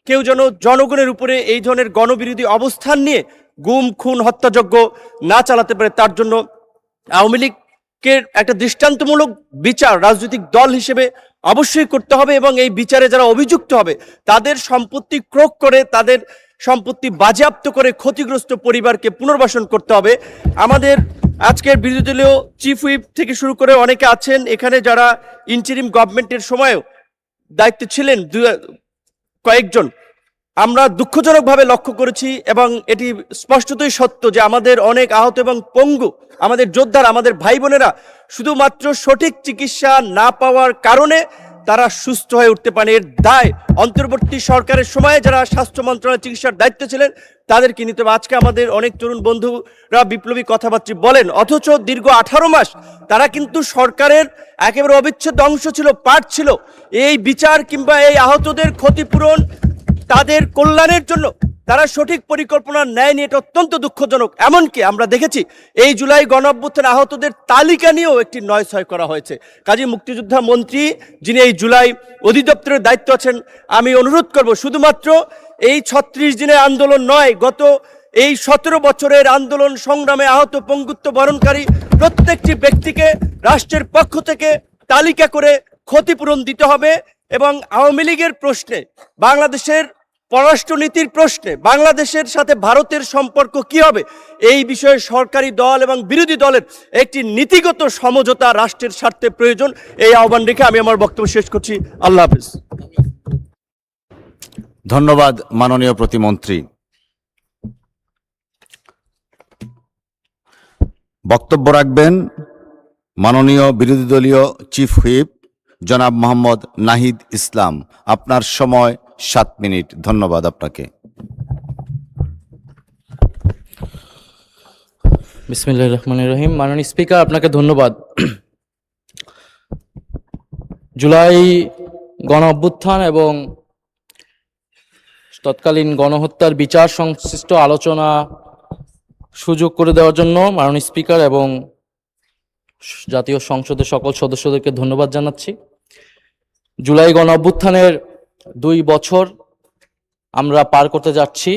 কেউ যেন জনগণের উপরে এই ধরনের গণবিরোধী অবস্থান নিয়ে গুম খুন হত্যাযজ্ঞ না চালাতে পারে। তার জন্য আওয়ামী লীগকে একটা দৃষ্টান্তমূলক বিচার রাজনৈতিক দল হিসেবে অবশ্যই করতে হবে, এবং এই বিচারে যারা অভিযুক্ত হবে তাদের সম্পত্তি ক্রোক করে, তাদের সম্পত্তি বাজেয়াপ্ত করে ক্ষতিগ্রস্ত পরিবারকে পুনর্বাসন করতে হবে। আমাদের আজকের বিরোধী দলীয় চিফ হুইপ থেকে শুরু করে অনেকে আছেন এখানে যারা ইন্টারিম গভর্নমেন্টের সময়ও দায়িত্বে ছিলেন, কয়েকজন আমরা দুঃখজনকভাবে লক্ষ্য করেছি, এবং এটি স্পষ্টতই সত্য যে আমাদের অনেক আহত এবং পঙ্গু আমাদের যোদ্ধারা, আমাদের ভাই বোনেরা শুধুমাত্র সঠিক চিকিৎসা না পাওয়ার কারণে তারা সুস্থ হয়ে উঠতে পারে। এর দায় অন্তর্বর্তী সরকারের সময়ে যারা স্বাস্থ্য মন্ত্রণালয়ের চিকিৎসার দায়িত্বে ছিলেন তাদেরকে নিতে হবে। আজকে আমাদের অনেক তরুণ বন্ধুরা বিপ্লবী কথাবার্তা বলেন, অথচ দীর্ঘ 18 মাস তারা কিন্তু সরকারের একেবারে অবিচ্ছেদ্য অংশ ছিল, পার্ট ছিল। এই বিচার কিংবা এই আহতদের ক্ষতিপূরণ, তাদের কল্যাণের জন্য তারা সঠিক পরিকল্পনা নেয়নি, এটা অত্যন্ত দুঃখজনক। এমনকি আমরা দেখেছি এই জুলাই গণঅভ্যুত্থান আহতদের তালিকা নিয়েও একটি নয়ছয় করা হয়েছে। কাজী মুক্তিযোদ্ধা মন্ত্রী যিনি এই জুলাই অধিদপ্তরের দায়িত্ব আছেন, আমি অনুরোধ করব শুধুমাত্র এই 36 দিনের আন্দোলন নয়, গত এই 17 বছরের আন্দোলন সংগ্রামে আহত পঙ্গুত্ব বরণকারী প্রত্যেকটি ব্যক্তিকে রাষ্ট্রের পক্ষ থেকে তালিকা করে ক্ষতিপূরণ দিতে হবে। এবং আওয়ামী লীগের প্রশ্নে, বাংলাদেশের পররাষ্ট্রনীতির প্রশ্নে বাংলাদেশের সাথে ভারতের সম্পর্ক কি হবে, এই বিষয়ে সরকারি দল এবং বিরোধী দলের একটি নীতিগত সমঝোতা রাষ্ট্রের স্বার্থে প্রয়োজন। এই আহ্বান রেখে আমি আমার বক্তব্য শেষ করছি। আল্লাহ হাফেজ।
ধন্যবাদ মাননীয় প্রতিমন্ত্রী। বক্তব্য রাখবেন মাননীয় বিরোধী দলীয় চিফ হুইপ জনাব মোহাম্মদ নাহিদ ইসলাম। আপনার সময় 7 মিনিট। ধন্যবাদ আপনাকে।
বিসমিল্লাহির রহমানির রহিম। মাননীয় স্পিকার, আপনাকে ধন্যবাদ। জুলাই গণ অভ্যুত্থান এবং তৎকালীন গণহত্যার বিচার সংশ্লিষ্ট আলোচনা সুযোগ করে দেওয়ার জন্য মাননীয় স্পিকার এবং জাতীয় সংসদের সকল সদস্যদেরকে ধন্যবাদ জানাচ্ছি। জুলাই গণ অভ্যুত্থানের 2 বছর আমরা পার করতে যাচ্ছি,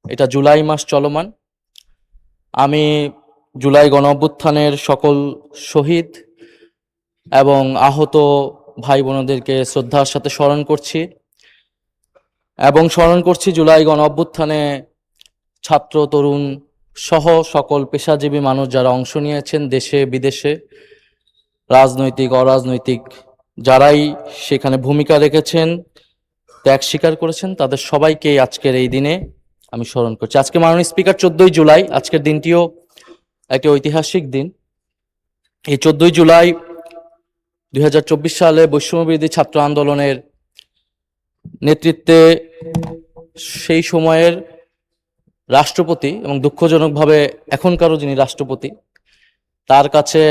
এটা জুলাই মাস চলমান। আমি জুলাই গণ অভ্যুত্থানের সকল শহীদ এবং আহত ভাই বোনদেরকে শ্রদ্ধার সাথে স্মরণ করছি, এবং স্মরণ করছি জুলাই গণ অভ্যুত্থানে ছাত্র তরুণ সহ সকল পেশাজীবী মানুষ যারা অংশ নিয়েছেন, দেশে বিদেশে, রাজনৈতিক অরাজনৈতিক যারাই সেখানে ভূমিকা রেখেছেন, ত্যাগ স্বীকার করেছেন, তাদের সবাইকে আজকের এই দিনে আমি স্মরণ করছি। আজকে মাননীয় স্পিকার 14ই জুলাই, আজকের দিনটিও একটি ঐতিহাসিক দিন। এই 14ই জুলাই 2024 সালে বৈষম্যবিরোধী ছাত্র আন্দোলনের নেতৃত্বে সেই সময়ের রাষ্ট্রপতি এবং দুঃখজনকভাবে এখনকারও যিনি রাষ্ট্রপতি, তার কাছে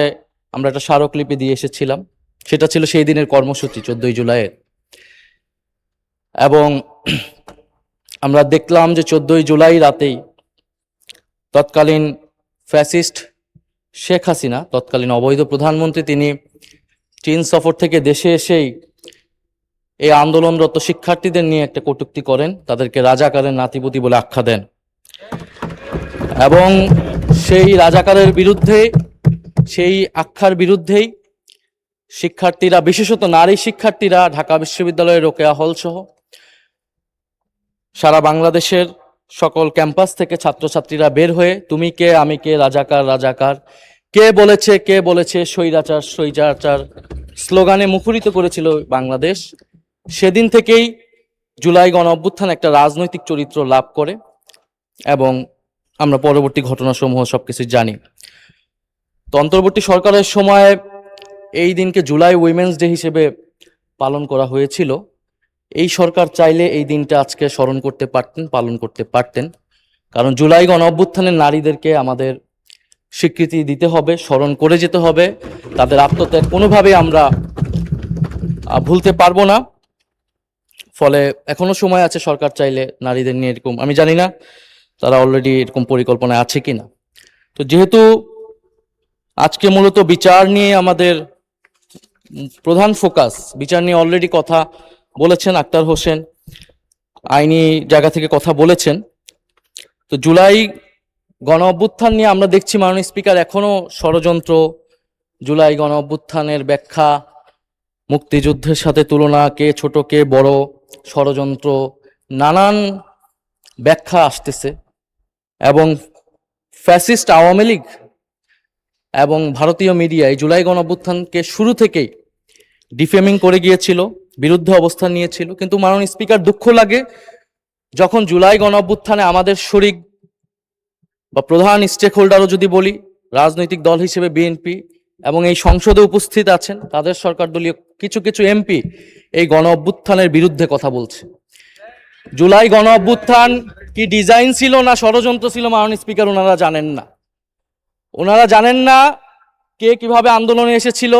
আমরা একটা স্মারকলিপি দিয়ে এসেছিলাম। সেটা ছিল সেই দিনের কর্মসূচি 14ই জুলাইয়ের। এবং আমরা দেখলাম যে 14ই জুলাই রাতেই তৎকালীন ফ্যাসিস্ট শেখ হাসিনা, তৎকালীন অবৈধ প্রধানমন্ত্রী, তিনি চীন সফর থেকে দেশে এসেই এই আন্দোলনরত শিক্ষার্থীদের নিয়ে একটা কটূক্তি করেন, তাদেরকে রাজাকারের নাতিপুতি বলে আখ্যা দেন। এবং সেই রাজাকারের বিরুদ্ধে, সেই আখ্যার বিরুদ্ধেই শিক্ষার্থীরা, বিশেষত নারী শিক্ষার্থীরা ঢাকা বিশ্ববিদ্যালয়ের রোকেয়া হল সহ সারা বাংলাদেশের সকল ক্যাম্পাস থেকে ছাত্রছাত্রীরা বের হয়ে তুমি কে আমি কে, রাজাকার রাজাকার, কে বলেছে স্বৈরাচার স্বৈরাচার, স্লোগানে মুখরিত করেছিল বাংলাদেশ, সেদিন থেকেই জুলাই গণ অভ্যুত্থান একটা রাজনৈতিক চরিত্র লাভ করে এবং আমরা পরবর্তী ঘটনাসমূহ সবকিছু জানি। তো অন্তর্বর্তী সরকারের সময় এই দিনকে জুলাই উইমেন্স ডে হিসেবে পালন করা হয়েছিল। এই সরকার চাইলে এই দিনটা আজকে স্মরণ করতে পারতেন, পালন করতে পারতেন, কারণ জুলাই গণ অভ্যুত্থানের নারীদেরকে আমাদের স্বীকৃতি দিতে হবে, স্মরণ করে যেতে হবে। তাদের আত্মত্যাগ কোনোভাবেই আমরা ভুলতে পারবো না। ফলে এখনো সময় আছে, সরকার চাইলে নারীদের নিয়ে এরকম, আমি জানি না তারা অলরেডি এরকম পরিকল্পনায় আছে কিনা। তো যেহেতু আজকে মূলত বিচার নিয়ে আমাদের প্রধান ফোকাস, বিচার নিয়ে অলরেডি কথা বলেছেন আক্তার হোসেন, আইনি জায়গা থেকে কথা বলেছেন। তো জুলাই গণ অভ্যুত্থান নিয়ে আমরা দেখছি মাননীয় স্পিকার এখনো ষড়যন্ত্র, জুলাই গণ অভ্যুত্থানের ব্যাখ্যা, মুক্তিযুদ্ধের সাথে তুলনা, কে ছোট কে বড়, ষড়যন্ত্র, নানান ব্যাখ্যা আসতেছে। এবং ফ্যাসিস্ট আওয়ামী লীগ এবং ভারতীয় মিডিয়া এই জুলাই গণ অভ্যুত্থানকে শুরু থেকেই ডিফেমিং করে গিয়েছিল, বিরুদ্ধে অবস্থান নিয়েছিল। কিন্তু মাননীয় স্পিকার, দুঃখ লাগে যখন জুলাই গণ অভ্যুত্থানে আমাদের শরিক বা প্রধান স্টেক হোল্ডারও যদি বলি, রাজনৈতিক দল হিসেবে বিএনপি এবং এই সংসদে উপস্থিত আছেন তাদের সরকার দলীয় কিছু কিছু এমপি এই গণ অভ্যুত্থানের বিরুদ্ধে কথা বলছে। জুলাই গণ অভ্যুত্থান কি ডিজাইন ছিল না ষড়যন্ত্র ছিল, মাননীয় স্পিকার ওনারা জানেন না। ওনারা জানেন না কে কিভাবে আন্দোলনে এসেছিল,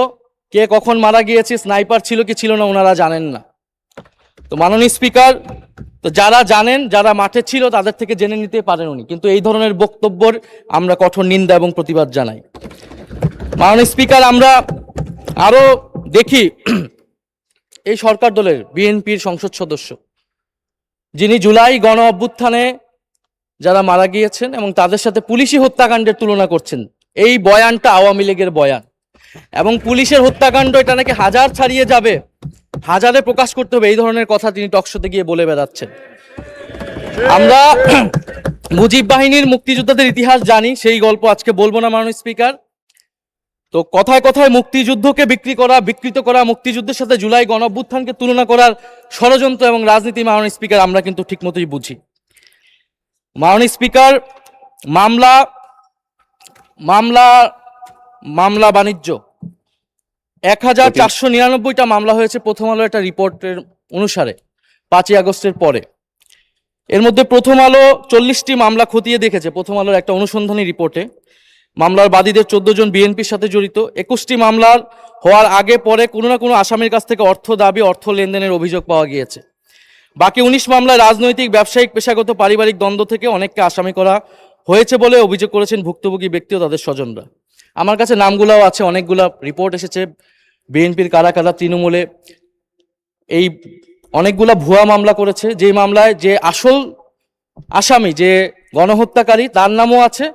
কে কখন মারা গিয়েছে, স্নাইপার ছিল কি ছিল না, ওনারা জানেন না। তো মাননীয় স্পিকার, তো যারা জানেন, যারা মাঠে ছিল তাদের থেকে জেনে নিতে পারেন উনি, কিন্তু এই ধরনের বক্তব্যের আমরা কঠোর নিন্দা এবং প্রতিবাদ জানাই। মাননীয় স্পিকার, আমরা আরো দেখি এই সরকার দলের বিএনপির সংসদ সদস্য যিনি জুলাই গণ অভ্যুত্থানে যারা মারা গিয়েছেন এবং তাদের সাথে পুলিশি হত্যাকাণ্ডের তুলনা করছেন। এই বয়ানটা আওয়ামী লীগের বয়ান এবং পুলিশের হত্যাকাণ্ড এটা নাকি হাজার ছাড়িয়ে যাবে, হাজারে প্রকাশ করতে হবে, এই ধরনের কথা তিনি টকশোতে গিয়ে বলে বেড়াচ্ছেন। আমরা মুজিব বাহিনীর মুক্তিযোদ্ধাদের ইতিহাস জানি, সেই গল্প আজকে বলবো না মাননীয় স্পিকার। তো কথায় কথায় মুক্তিযুদ্ধকে বিকৃত করা, মুক্তিযুদ্ধের সাথে জুলাই গণ অভ্যুত্থানকে তুলনা করার ষড়যন্ত্র এবং রাজনীতি মাননীয় স্পিকার আমরা কিন্তু ঠিক মতোই বুঝি। মাননীয় স্পিকার, মামলা বাণিজ্য 1499টা মামলা হয়েছে প্রথম আলো একটা রিপোর্টের অনুসারে 5ই আগস্টের পরে। এর মধ্যে প্রথম আলো 40টি মামলা খতিয়ে দেখেছে প্রথম আলোর একটা অনুসন্ধানী রিপোর্টে। মামলার বাদীদের 14 জন বিএনপির সাথে জড়িত। 21টি মামলার হওয়ার আগে পরে কোনো না কোনো আসামির কাছ থেকে অর্থ দাবি, অর্থ লেনদেনের অভিযোগ পাওয়া গিয়েছে। বাকি 19 মামলায় রাজনৈতিক, ব্যবসায়িক, পেশাগত, পারিবারিক দ্বন্দ্ব থেকে অনেককে আসামি করা হয়েছে বলে অভিযোগ করেছেন ভুক্তভোগী ব্যক্তি ও তাদের স্বজনরা। আমার কাছে নামগুলোও আছে, অনেকগুলা রিপোর্ট এসেছে বিএনপির কারা কারা তৃণমূলে এই অনেকগুলা ভুয়া মামলা করেছে, যে মামলায় যে আসল আসামি, যে গণহত্যাকারী, তার নামও আছে,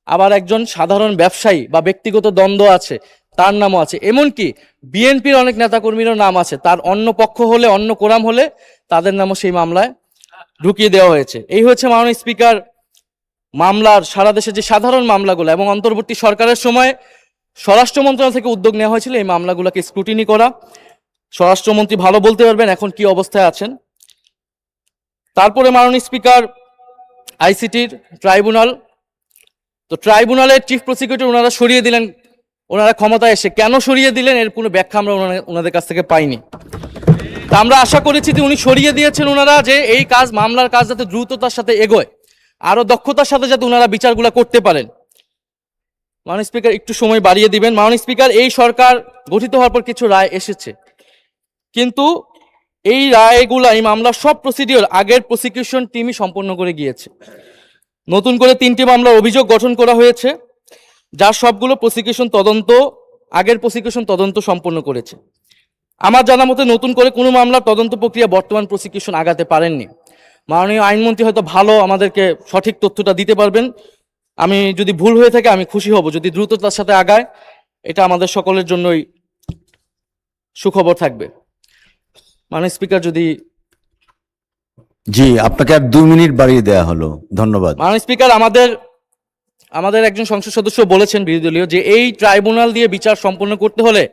আবার একজন সাধারণ ব্যবসায়ী বা ব্যক্তিগত দ্বন্দ্ব আছে তার নামও আছে। এমনকি বিএনপির অনেক নেতাকর্মীরও নাম আছে, তার অন্য পক্ষ হলে, অন্য কোরাম হলে তাদের নামও সেই মামলায় ঢুকিয়ে দেওয়া হয়েছে। এই হচ্ছে মাননীয় স্পিকার মামলার, সারা দেশে যে সাধারণ মামলাগুলো এবং অন্তর্বর্তী সরকারের সময় স্বরাষ্ট্র মন্ত্রণালয় থেকে উদ্যোগ নেওয়া হয়েছিল এই মামলাগুলোকে স্ক্রুটিনি করা। স্বরাষ্ট্রমন্ত্রী ভালো বলতে পারবেন এখন কি অবস্থায় আছেন। তারপরে মাননীয় স্পিকার, আইসিটির ট্রাইব্যুনাল, তো ট্রাইব্যুনালের চিফ প্রসিকিউটর ওনারা সরিয়ে দিলেন, ওনারা ক্ষমতায় এসে কেন সরিয়ে দিলেন এর কোনো ব্যাখ্যা আমরা ওনাদের কাছ থেকে পাইনি। তা আমরা আশা করেছি যে উনি সরিয়ে দিয়েছেন ওনারা, যে এই কাজ, মামলার কাজ যাতে দ্রুততার সাথে এগোয়, আরো দক্ষতার সাথে যাতে ওনারা বিচারগুলো করতে পারেন। মাননীয় স্পিকার, একটু সময় বাড়িয়ে দিবেন। মাননীয় স্পিকার, এই সরকার গঠিত হওয়ার পর কিছু রায় এসেছে, কিন্তু এই রায়গুলা, এই মামলার সব প্রসিডিওর আগের প্রসিকিউশন টিমই সম্পন্ন করে গিয়েছে। নতুন করে 3টি মামলার অভিযোগ গঠন করা হয়েছে, যার সবগুলো প্রসিকিউশন তদন্ত, আগের প্রসিকিউশন তদন্ত সম্পন্ন করেছে। আমার জানা মতে নতুন করে কোনো মামলার তদন্ত প্রক্রিয়া বর্তমান প্রসিকিউশন আগাতে পারেননি। মাননীয় আইনমন্ত্রী হয়তো ভালো আমাদেরকে সঠিক তথ্যটা দিতে পারবেন, আমি যদি ভুল হয়ে থাকে আমি খুশি হব যদি দ্রুততার সাথে আগায়, এটা আমাদের সকলের জন্যই সুখবর থাকবে। মাননীয় স্পিকার, যদি
জি, আপনাকে আর 2 মিনিট বাড়িয়ে দেওয়া হলো, ধন্যবাদ।
মাননীয় স্পিকার, আমাদের একজন সংসদ সদস্য বলেছেন বিরোধী দলীয়, যে এই ট্রাইব্যুনাল দিয়ে বিচার সম্পন্ন করতে হলে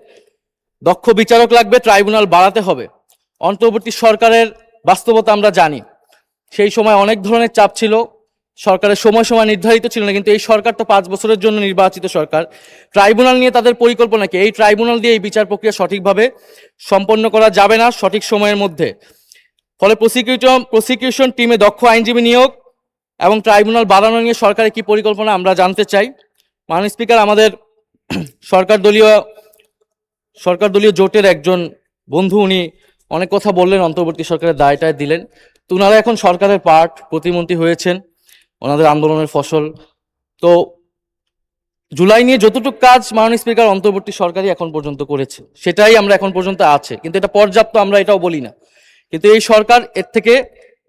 দক্ষ বিচারক লাগবে, ট্রাইব্যুনাল বাড়াতে হবে। অন্তর্বর্তী সরকারের বাস্তবতা আমরা জানি, সেই সময় অনেক ধরনের চাপ ছিল, সরকারের সময় নির্ধারিত ছিল না, কিন্তু এই সরকার তো 5 বছরের জন্য নির্বাচিত সরকার। ট্রাইব্যুনাল নিয়ে তাদের পরিকল্পনা কি? এই ট্রাইব্যুনাল দিয়ে এই বিচার প্রক্রিয়া সঠিকভাবে সম্পন্ন করা যাবে না সঠিক সময়ের মধ্যে। ফলে প্রসিকিউশন টিমে দক্ষ আইনজীবী নিয়োগ এবং ট্রাইব্যুনাল বাড়ানো নিয়ে সরকারের কি পরিকল্পনা আমরা জানতে চাই। মাননীয় স্পিকার, আমাদের সরকার দলীয় জোটের একজন বন্ধু, উনি অনেক কথা বললেন, অন্তর্বর্তী সরকারের দায়টায় দিলেন। তো ওনারা এখন সরকারের পার্ট, প্রতিমন্ত্রী হয়েছেন, ওনাদের আন্দোলনের ফসল। তো জুলাই নিয়ে যতটুকু কাজ মাননীয় স্পিকার অন্তর্বর্তী সরকারই এখন পর্যন্ত করেছে, সেটাই আমরা এখন পর্যন্ত আছে, কিন্তু এটা পর্যাপ্ত আমরা এটাও বলি না। কিন্তু এই সরকার এর থেকে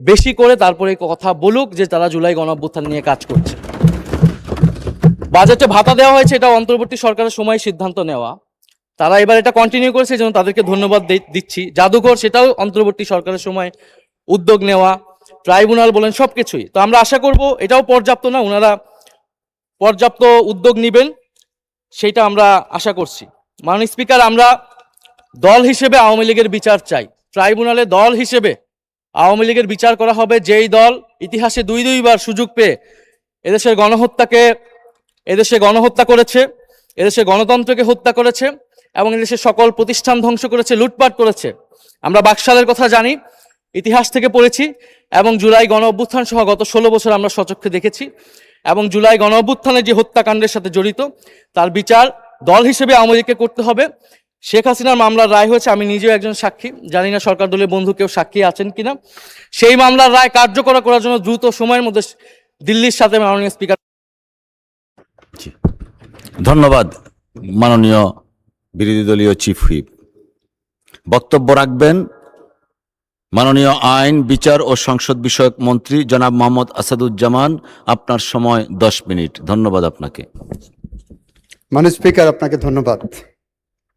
বেশি করে তারপরে কথা বলুক যে তারা জুলাই গণঅভ্যুত্থান নিয়ে কাজ করছে। বাজেটে ভাতা দেওয়া হয়েছে, এটা অন্তর্বর্তী সরকারের সময় সিদ্ধান্ত নেওয়া, তারা এবার এটা কন্টিনিউ করেছে, যেন তাদেরকে ধন্যবাদ দিচ্ছি। জাদুঘর, সেটাও অন্তর্বর্তী সরকারের সময় উদ্যোগ নেওয়া, ট্রাইব্যুনাল বলেন, সবকিছুই। তো আমরা আশা করব এটাও পর্যাপ্ত না, ওনারা পর্যাপ্ত উদ্যোগ নেবেন, সেটা আমরা আশা করছি। মাননীয় স্পিকার, আমরা দল হিসেবে আওয়ামী লীগের বিচার চাই। ট্রাইব্যুনালে দল হিসেবে আওয়ামী লীগের বিচার করা হবে, যেই দল ইতিহাসে দুইবার সুযোগ পেয়ে এদেশে গণহত্যা করেছে, এদেশে গণতন্ত্রকে হত্যা করেছে এবং এদেশে সকল প্রতিষ্ঠান ধ্বংস করেছে, লুটপাট করেছে। আমরা বাকশালের কথা জানি, ইতিহাস থেকে পড়েছি, এবং জুলাই গণঅভ্যুত্থান সহ গত 16 বছর আমরা সচক্ষে দেখেছি। এবং জুলাই গণঅভ্যুত্থানের যে হত্যাকাণ্ডের সাথে জড়িত, তার বিচার দল হিসেবে আওয়ামী লীগকে করতে হবে। শেখ হাসিনার মামলার রায় হয়েছে, আমি নিজেও একজন সাক্ষী, জানি না সরকার দলীয় বন্ধু কেউ সাক্ষী আছেন কিনা। সেই মামলার রায় কার্যকর করার জন্য দ্রুত সময়ের মধ্যে দিল্লির সাথে মাননীয় স্পিকার।
ধন্যবাদ মাননীয় বিরোধী দলীয় চিফ হুইপ। বক্তব্য রাখবেন মাননীয় আইন, বিচার ও সংসদ বিষয়ক মন্ত্রী জনাব মোহাম্মদ আসাদুজ্জামান। আপনার সময় 10 মিনিট। ধন্যবাদ আপনাকে।
মাননীয় স্পিকার, আপনাকে ধন্যবাদ।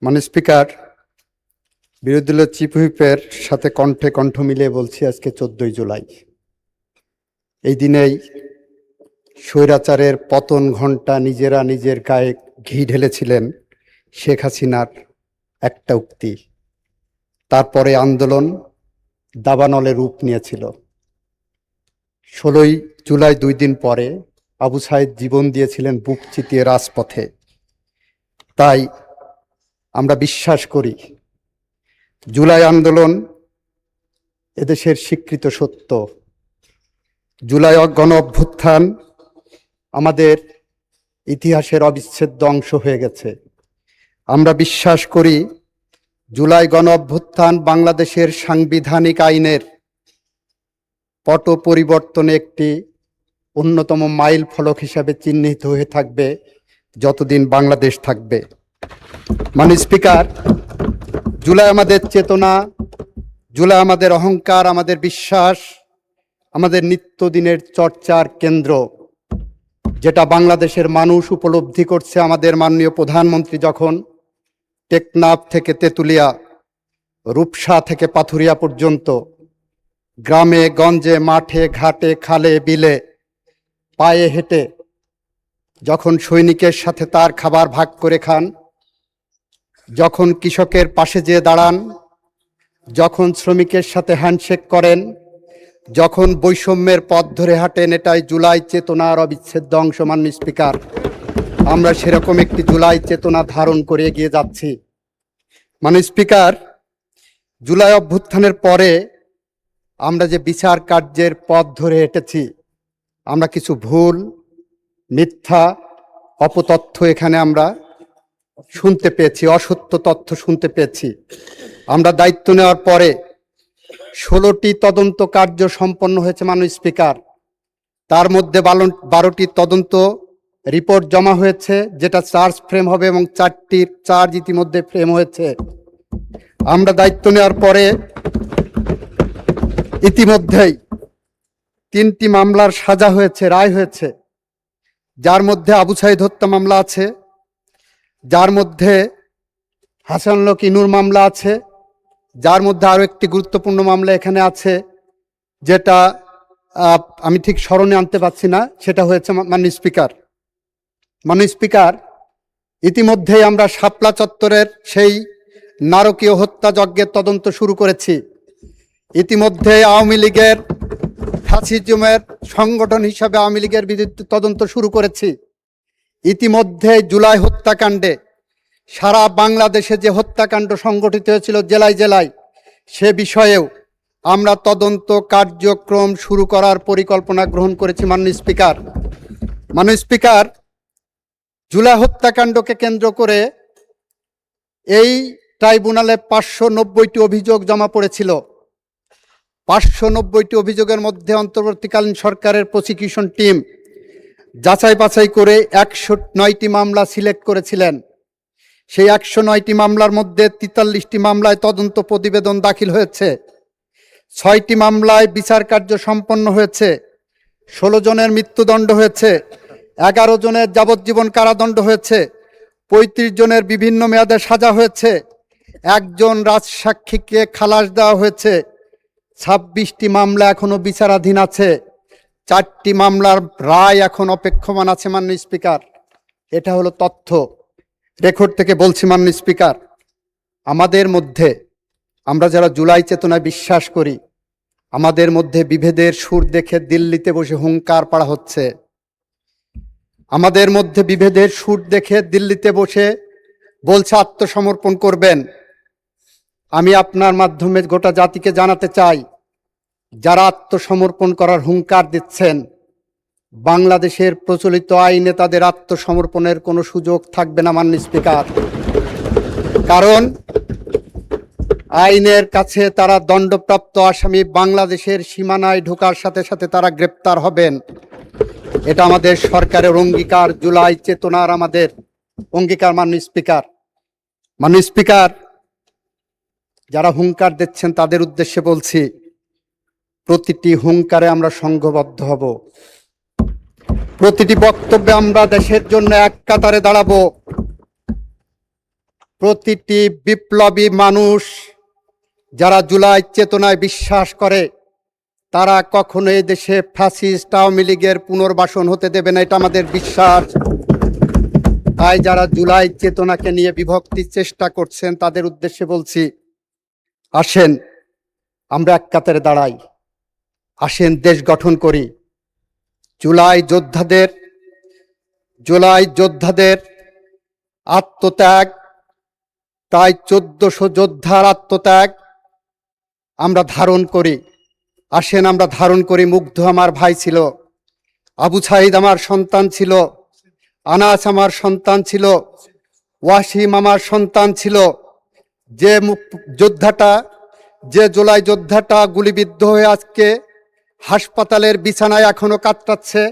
মাননীয় স্পিকার, বিরোধী দলীয় চিফ হুইপের সাথে কণ্ঠে কণ্ঠ মিলিয়ে বলছি, আজকে 14ই জুলাই। এই দিনেই স্বৈরাচারের পতন ঘণ্টা নিজেরা নিজের গায়ে ঘি ঢেলেছিলেন শেখ হাসিনার একটা উক্তি। তারপরে আন্দোলন দাবানলে রূপ নিয়েছিল। 16ই জুলাই 2 দিন পরে আবু সাইদ জীবন দিয়েছিলেন বুক চিতিয়ে রাজপথে। তাই আমরা বিশ্বাস করি জুলাই আন্দোলন এদেশের স্বীকৃত সত্য। জুলাই গণ অভ্যুত্থান আমাদের ইতিহাসের অবিচ্ছেদ্য অংশ হয়ে গেছে। আমরা বিশ্বাস করি জুলাই গণ অভ্যুত্থান বাংলাদেশের সাংবিধানিক আইনের পট পরিবর্তনে একটি অন্যতম মাইল ফলক হিসাবে চিহ্নিত হয়ে থাকবে যতদিন বাংলাদেশ থাকবে। মাননীয় স্পিকার, জুলাই আমাদের চেতনা, জুলাই আমাদের অহংকার, আমাদের বিশ্বাস, আমাদের নিত্যদিনের চর্চার কেন্দ্র, যেটা বাংলাদেশের মানুষ উপলব্ধি করছে। আমাদের মাননীয় প্রধানমন্ত্রী যখন টেকনাফ থেকে তেঁতুলিয়া, রূপসা থেকে পাথুরিয়া পর্যন্ত গ্রামে গঞ্জে, মাঠে ঘাটে, খালে বিলে পায়ে হেঁটে যখন সৈনিকের সাথে তার খাবার ভাগ করে খান, যখন কৃষকের পাশে যেয়ে দাঁড়ান, যখন শ্রমিকের সাথে হ্যান্ডশেক করেন, যখন বৈষম্যের পথ ধরে হাঁটেন, এটাই জুলাই চেতনার অবিচ্ছেদ্য অংশ। মাননীয় স্পিকার, আমরা সেরকম একটি জুলাই চেতনা ধারণ করে এগিয়ে যাচ্ছি। মাননীয় স্পিকার, জুলাই অভ্যুত্থানের পরে আমরা যে বিচার কার্যের পথ ধরে হেঁটেছি, আমরা কিছু ভুল, মিথ্যা, অপতথ্য এখানে আমরা শুনতে পেয়েছি, অসত্য তথ্য শুনতে পেয়েছি। আমরা দায়িত্ব নেওয়ার পরে 16টি তদন্ত কার্য সম্পন্ন হয়েছে মাননীয় স্পিকার। তার মধ্যে 12টি তদন্ত রিপোর্ট জমা হয়েছে, যেটা চার্জ ফ্রেম হবে, এবং 4টি চার্জ ইতিমধ্যে ফ্রেম হয়েছে। আমরা দায়িত্ব নেওয়ার পরে ইতিমধ্যেই 3টি মামলার সাজা হয়েছে, রায় হয়েছে, যার মধ্যে আবু সাইদ হত্যা মামলা আছে, যার মধ্যে হাসানুল ইনুর মামলা আছে, যার মধ্যে আরো একটি গুরুত্বপূর্ণ মামলা এখানে আছে, যেটা আমি ঠিক স্মরণে আনতে পারছি না, সেটা হয়েছে মাননীয় স্পিকার। মাননীয় স্পিকার, ইতিমধ্যেই আমরা শাপলা চত্বরের সেই নারকীয় হত্যাযজ্ঞের তদন্ত শুরু করেছি। ইতিমধ্যে আওয়ামী লীগের ফ্যাসিজমের সংগঠন হিসাবে আওয়ামী লীগের বিরুদ্ধে তদন্ত শুরু করেছি। ইতিমধ্যে জুলাই হত্যাকাণ্ডে সারা বাংলাদেশে যে হত্যাকাণ্ড সংগঠিত হয়েছিল জেলায় জেলায়, সে বিষয়েও আমরা তদন্ত কার্যক্রম শুরু করার পরিকল্পনা গ্রহণ করেছি। মাননীয় স্পিকার, জুলাই হত্যাকাণ্ডকে কেন্দ্র করে এই ট্রাইব্যুনালে 590টি অভিযোগ জমা পড়েছিল। 590টি অভিযোগের মধ্যে অন্তর্বর্তীকালীন সরকারের প্রসিকিউশন টিম যাচাই বাছাই করে 109টি মামলা সিলেক্ট করেছিলেন। সেই 109টি মামলার মধ্যে 43টি মামলায় তদন্ত প্রতিবেদন দাখিল হয়েছে, 6টি মামলায় বিচার কার্য সম্পন্ন হয়েছে, 16 জনের মৃত্যুদণ্ড হয়েছে, 11 জনের যাবজ্জীবন কারাদণ্ড হয়েছে, 35 জনের বিভিন্ন মেয়াদে সাজা হয়েছে, 1 জন রাজসাক্ষীকে খালাস দেওয়া হয়েছে, 26টি মামলা এখনো বিচারাধীন আছে, 4টি মামলার রায় এখন অপেক্ষমান আছে। মাননীয় স্পিকার, এটা হলো তথ্য, রেকর্ড থেকে বলছি। মাননীয় স্পিকার, আমাদের মধ্যে, আমরা যারা জুলাই চেতনায় বিশ্বাস করি, আমাদের মধ্যে বিভেদের সুর দেখে দিল্লিতে বসে হুঙ্কার পাড়া হচ্ছে। আমাদের মধ্যে বিভেদের সুর দেখে দিল্লিতে বসে বলছে আত্মসমর্পণ করবেন। আমি আপনার মাধ্যমে গোটা জাতিকে জানাতে চাই, যারা আত্মসমর্পণ করার হুঙ্কার দিচ্ছেন, বাংলাদেশের প্রচলিত আইনে তাদের আত্মসমর্পণের কোনো সুযোগ থাকবে না। মাননীয় স্পিকার, কারণ আইনের কাছে তারা দণ্ডপ্রাপ্ত আসামি, বাংলাদেশের সীমানায় ঢোকার সাথে সাথে তারা গ্রেপ্তার হবেন। এটা আমাদের সরকারের অঙ্গীকার, জুলাই চেতনার আমাদের অঙ্গীকার। মাননীয় স্পিকার, যারা হুঙ্কার দিচ্ছেন তাদের উদ্দেশ্যে বলছি, প্রতিটি হুঙ্কারে আমরা সংঘবদ্ধ হব, প্রতিটি বক্তব্যে আমরা দেশের জন্য এক কাতারে দাঁড়াবো। প্রতিটি বিপ্লবী মানুষ যারা জুলাই চেতনায় বিশ্বাস করে, তারা কখনো এই দেশে ফ্যাসিস্ট আওয়ামী লীগের পুনর্বাসন হতে দেবে না, এটা আমাদের বিশ্বাস। তাই যারা জুলাই চেতনাকে নিয়ে বিভক্তির চেষ্টা করছেন তাদের উদ্দেশ্যে বলছি, আসেন আমরা এক কাতারে দাঁড়াই, আসেন দেশ গঠন করি। জুলাই যোদ্ধাদের আত্মত্যাগ, প্রায় 1400 যোদ্ধার আত্মত্যাগ আমরা ধারণ করি। আসেন আমরা ধারণ করি। মুগ্ধ আমার ভাই ছিল, আবু সাঈদ আমার সন্তান ছিল, আনাস আমার সন্তান ছিল, ওয়াসিম আমার সন্তান ছিল। যে জুলাই যোদ্ধাটা গুলিবিদ্ধ হয়ে আজকে হাসপাতালের বিছানায় এখনো কাতরাচ্ছে,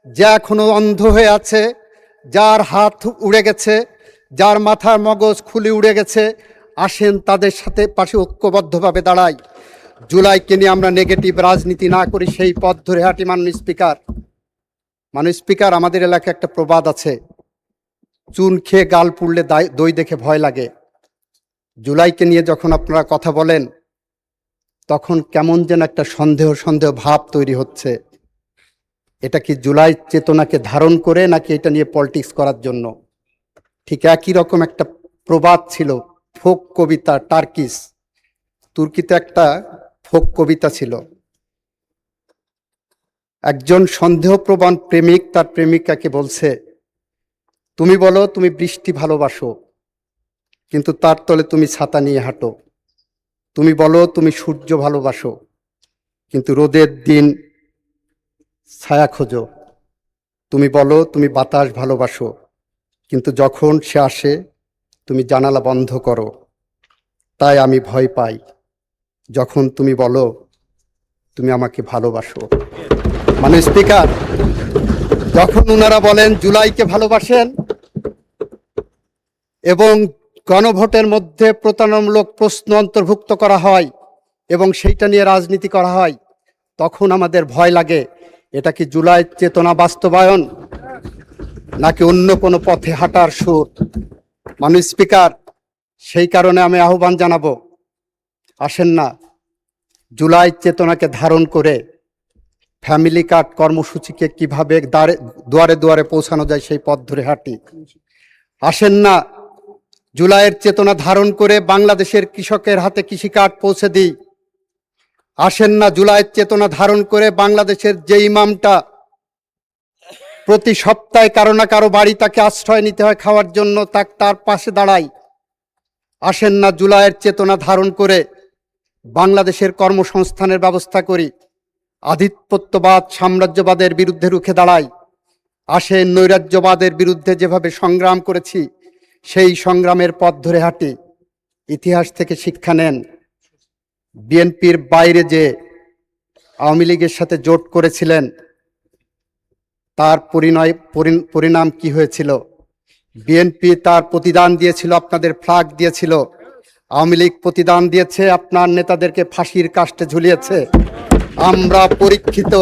যে এখনো অন্ধ হয়ে আছে, যার হাত উড়ে গেছে, যার মাথার মগজ খুলে উড়ে গেছে, আসেন তাদের সাথে পাশে ঐক্যবদ্ধভাবে দাঁড়াই। জুলাইকে নিয়ে আমরা নেগেটিভ রাজনীতি না করি, সেই পথ ধরে হাঁটি। মাননীয় স্পিকার, আমাদের এলাকায় একটা প্রবাদ আছে, চুন খেয়ে গাল পুড়লে দই দেখে ভয় লাগে। জুলাইকে নিয়ে যখন আপনারা কথা বলেন, তখন কেমন যেন একটা সন্দেহ ভাব তৈরি হচ্ছে। এটা কি জুলাই চেতনাকে ধারণ করে, নাকি এটা নিয়ে পলিটিক্স করার জন্য? ঠিক একই রকম একটা প্রবাদ ছিল, ফোক কবিতা, তুর্কিতে একটা ফোক কবিতা ছিল। একজন সন্দেহপ্রবণ প্রেমিক তার প্রেমিকাকে বলছে, তুমি বলো তুমি বৃষ্টি ভালোবাসো, কিন্তু তার তলে তুমি ছাতা নিয়ে হাঁটো। তুমি বলো তুমি সূর্য ভালোবাসো, কিন্তু রোদের দিন ছায়া খোঁজো। তুমি বলো তুমি বাতাস ভালোবাসো, কিন্তু যখন সে আসে তুমি জানালা বন্ধ করো। তাই আমি ভয় পাই যখন তুমি বলো তুমি আমাকে ভালোবাসো। মাননীয় স্পিকার, যখন ওনারা বলেন জুলাইকে ভালোবাসেন এবং গণভোটের মধ্যে প্রতারণামূলক প্রশ্ন অন্তর্ভুক্ত করা হয় এবং সেইটা নিয়ে রাজনীতি করা হয়, তখন আমাদের ভয় লাগে, এটা কি জুলাই চেতনা বাস্তবায়ন নাকি অন্য কোনো পথে হাঁটার সুর? মাননীয় স্পিকার, সেই কারণে আমি আহ্বান জানাবো, আসেন না জুলাই চেতনাকে ধারণ করে ফ্যামিলি কার্ড কর্মসূচিকে কিভাবে দুয়ারে দুয়ারে পৌঁছানো যায় সেই পথ ধরে হাঁটি। আসেন না জুলাইয়ের চেতনা ধারণ করে বাংলাদেশের কৃষকের হাতে কৃষিকার্ড পৌঁছে দিই। আসেন না জুলাইয়ের চেতনা ধারণ করে বাংলাদেশের যে ইমামটা প্রতি সপ্তাহে কারো না কারো বাড়ি তাকে আশ্রয় নিতে হয় খাওয়ার জন্য, তার পাশে দাঁড়াই। আসেন না জুলাইয়ের চেতনা ধারণ করে বাংলাদেশের কর্মসংস্থানের ব্যবস্থা করি, আধিপত্যবাদ সাম্রাজ্যবাদের বিরুদ্ধে রুখে দাঁড়াই। আসেন নৈরাজ্যবাদের বিরুদ্ধে যেভাবে সংগ্রাম করেছি সেই সংগ্রামের পথ ধরে হাঁটি। ইতিহাস থেকে শিক্ষা নেন। বিএনপির বাইরে যে আওয়ামী লীগের সাথে জোট করেছিলেন তার পরিণাম কি হয়েছিল? বিএনপি তার প্রতিদান দিয়েছিল, আপনাদের ফ্ল্যাগ দিয়েছিল। আওয়ামী লীগ প্রতিদান দিয়েছে, আপনার নেতাদেরকে ফাঁসির কাস্টে ঝুলিয়েছে। আমরা পরীক্ষিত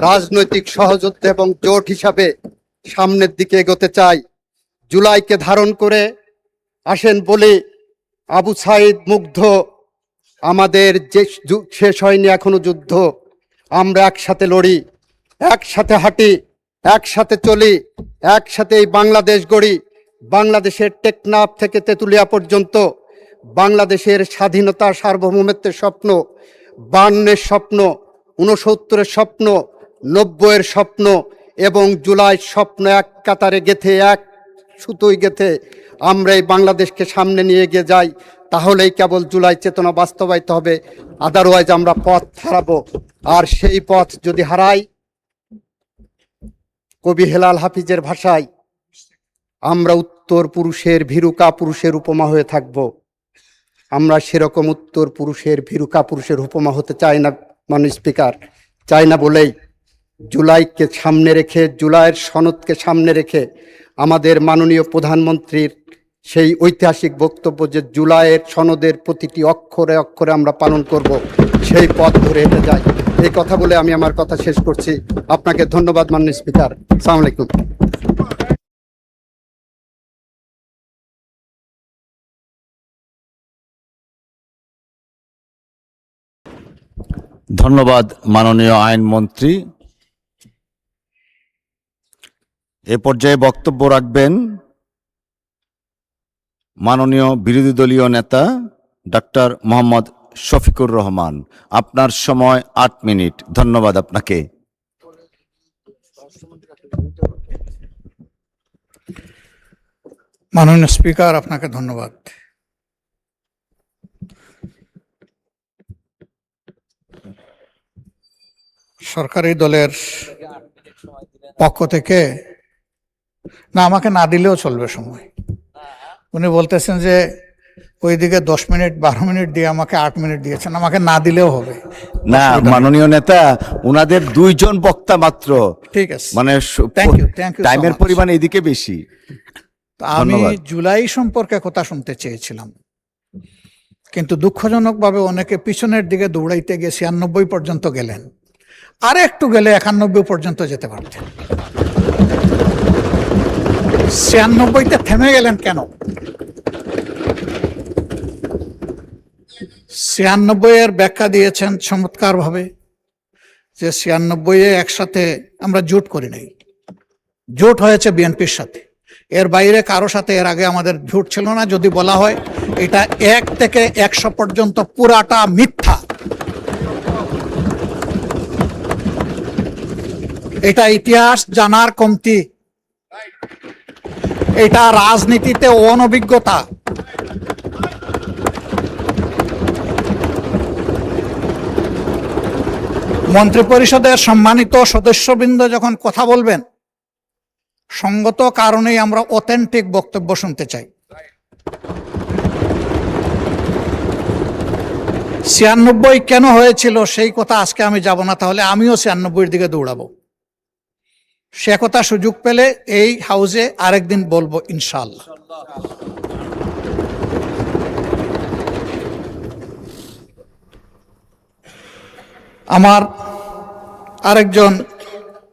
রাজনৈতিক সহযোদ্ধা এবং জোট হিসাবে সামনের দিকে এগোতে চাই। জুলাইকে ধারণ করে আসেন বলে আবু সাইদ মুগ্ধ, আমাদের যে শেষ হয়নি এখনো যুদ্ধ। আমরা একসাথে লড়ি, একসাথে হাঁটি, একসাথে চলি, একসাথে এই বাংলাদেশ গড়ি। বাংলাদেশের টেকনাফ থেকে তেঁতুলিয়া পর্যন্ত বাংলাদেশের স্বাধীনতা সার্বভৌমত্বের স্বপ্ন, 52-এর স্বপ্ন, 69-এর স্বপ্ন, 90-এর স্বপ্ন এবং জুলাই স্বপ্ন এক কাতারে গেথে, এক সুতোয় গেথে আমরা এই বাংলাদেশকে সামনে নিয়ে গিয়ে যাই। তাহলেই কেবল জুলাই চেতনা বাস্তবায়িত হবে, আদারওয়াইজ আমরা পথ হারাবো। আর সেই পথ যদি হারাই, কবি হেলাল হাফিজের ভাষায় আমরা উত্তর পুরুষের ভীরুকা পুরুষের উপমা হয়ে থাকব। আমরা সেরকম উত্তর পুরুষের ভীরুকা পুরুষের উপমা হতে চাই না, মাননীয় স্পিকার। চাই না বলেই জুলাইকে সামনে রেখে, জুলাইয়ের সনদকে সামনে রেখে আমাদের মাননীয় প্রধানমন্ত্রীর সেই ঐতিহাসিক বক্তব্য যে জুলাইয়ের সনদের প্রতিটি অক্ষরে অক্ষরে আমরা পালন করব, সেই পথ ধরে হেঁটে যাই। এই কথা বলে আমি আমার কথা শেষ করছি। আপনাকে ধন্যবাদ মাননীয় স্পিকার। আসসালামু আলাইকুম।
ধন্যবাদ মাননীয় আইনমন্ত্রী। এ পর্যায়ে বক্তব্য রাখবেন মাননীয় বিরোধী দলীয় নেতা ডক্টর মোহাম্মদ শফিকুর রহমান। আপনার সময় 8 মিনিট। ধন্যবাদ আপনাকে।
মাননীয় স্পিকার, আপনাকে ধন্যবাদ। সরকারি দলের পক্ষ থেকে না, আমাকে না দিলেও চলবে সময়। উনি বলতেছেন যে ওইদিকে 10 মিনিট 12 মিনিট দিয়ে আমাকে 8 মিনিট দিয়েছেন, আমাকে না দিলেও হবে।
না মাননীয় নেতা, উনাদের 2 জন বক্তা মাত্র,
ঠিক আছে,
মানে
থ্যাংক ইউ so
টাইমের
much।
পরিমাণ এদিকে বেশি।
তো আমি
ধন্যবাদ।
জুলাই সম্পর্কে কথা শুনতে চেয়েছিলাম, কিন্তু দুঃখজনকভাবে অনেকে পিছনের দিকে দৌড়াইতে গিয়ে 96 পর্যন্ত গেলেন। আর একটু গেলে 91 পর্যন্ত যেতে পারতেন। 96-তে থেমে গেলেন কেন? 96-এর ব্যাখ্যা দিয়েছেন চমৎকার ভাবে, যে 96-এ একসাথে আমরা জোট করি নাই, জোট হয়েছে বিএনপির সাথে। এর বাইরে কারো সাথে এর আগে আমাদের জোট ছিল না। যদি বলা হয় এটা 1 থেকে 100 পর্যন্ত পুরাটা মিথ্যা। এটা ইতিহাস জানার কমতি, এটা রাজনীতিতে অনভিজ্ঞতা। মন্ত্রিপরিষদের সম্মানিত সদস্যবৃন্দ যখন কথা বলবেন, সঙ্গত কারণেই আমরা অথেন্টিক বক্তব্য শুনতে চাই। 96 কেন হয়েছিল সেই কথা আজকে আমি যাব না, তাহলে আমিও 96-এর দিকে দৌড়াবো। সে কথা সুযোগ পেলে এই হাউসে আরেকদিন বলবো ইনশাআল্লাহ। আমার আরেকজন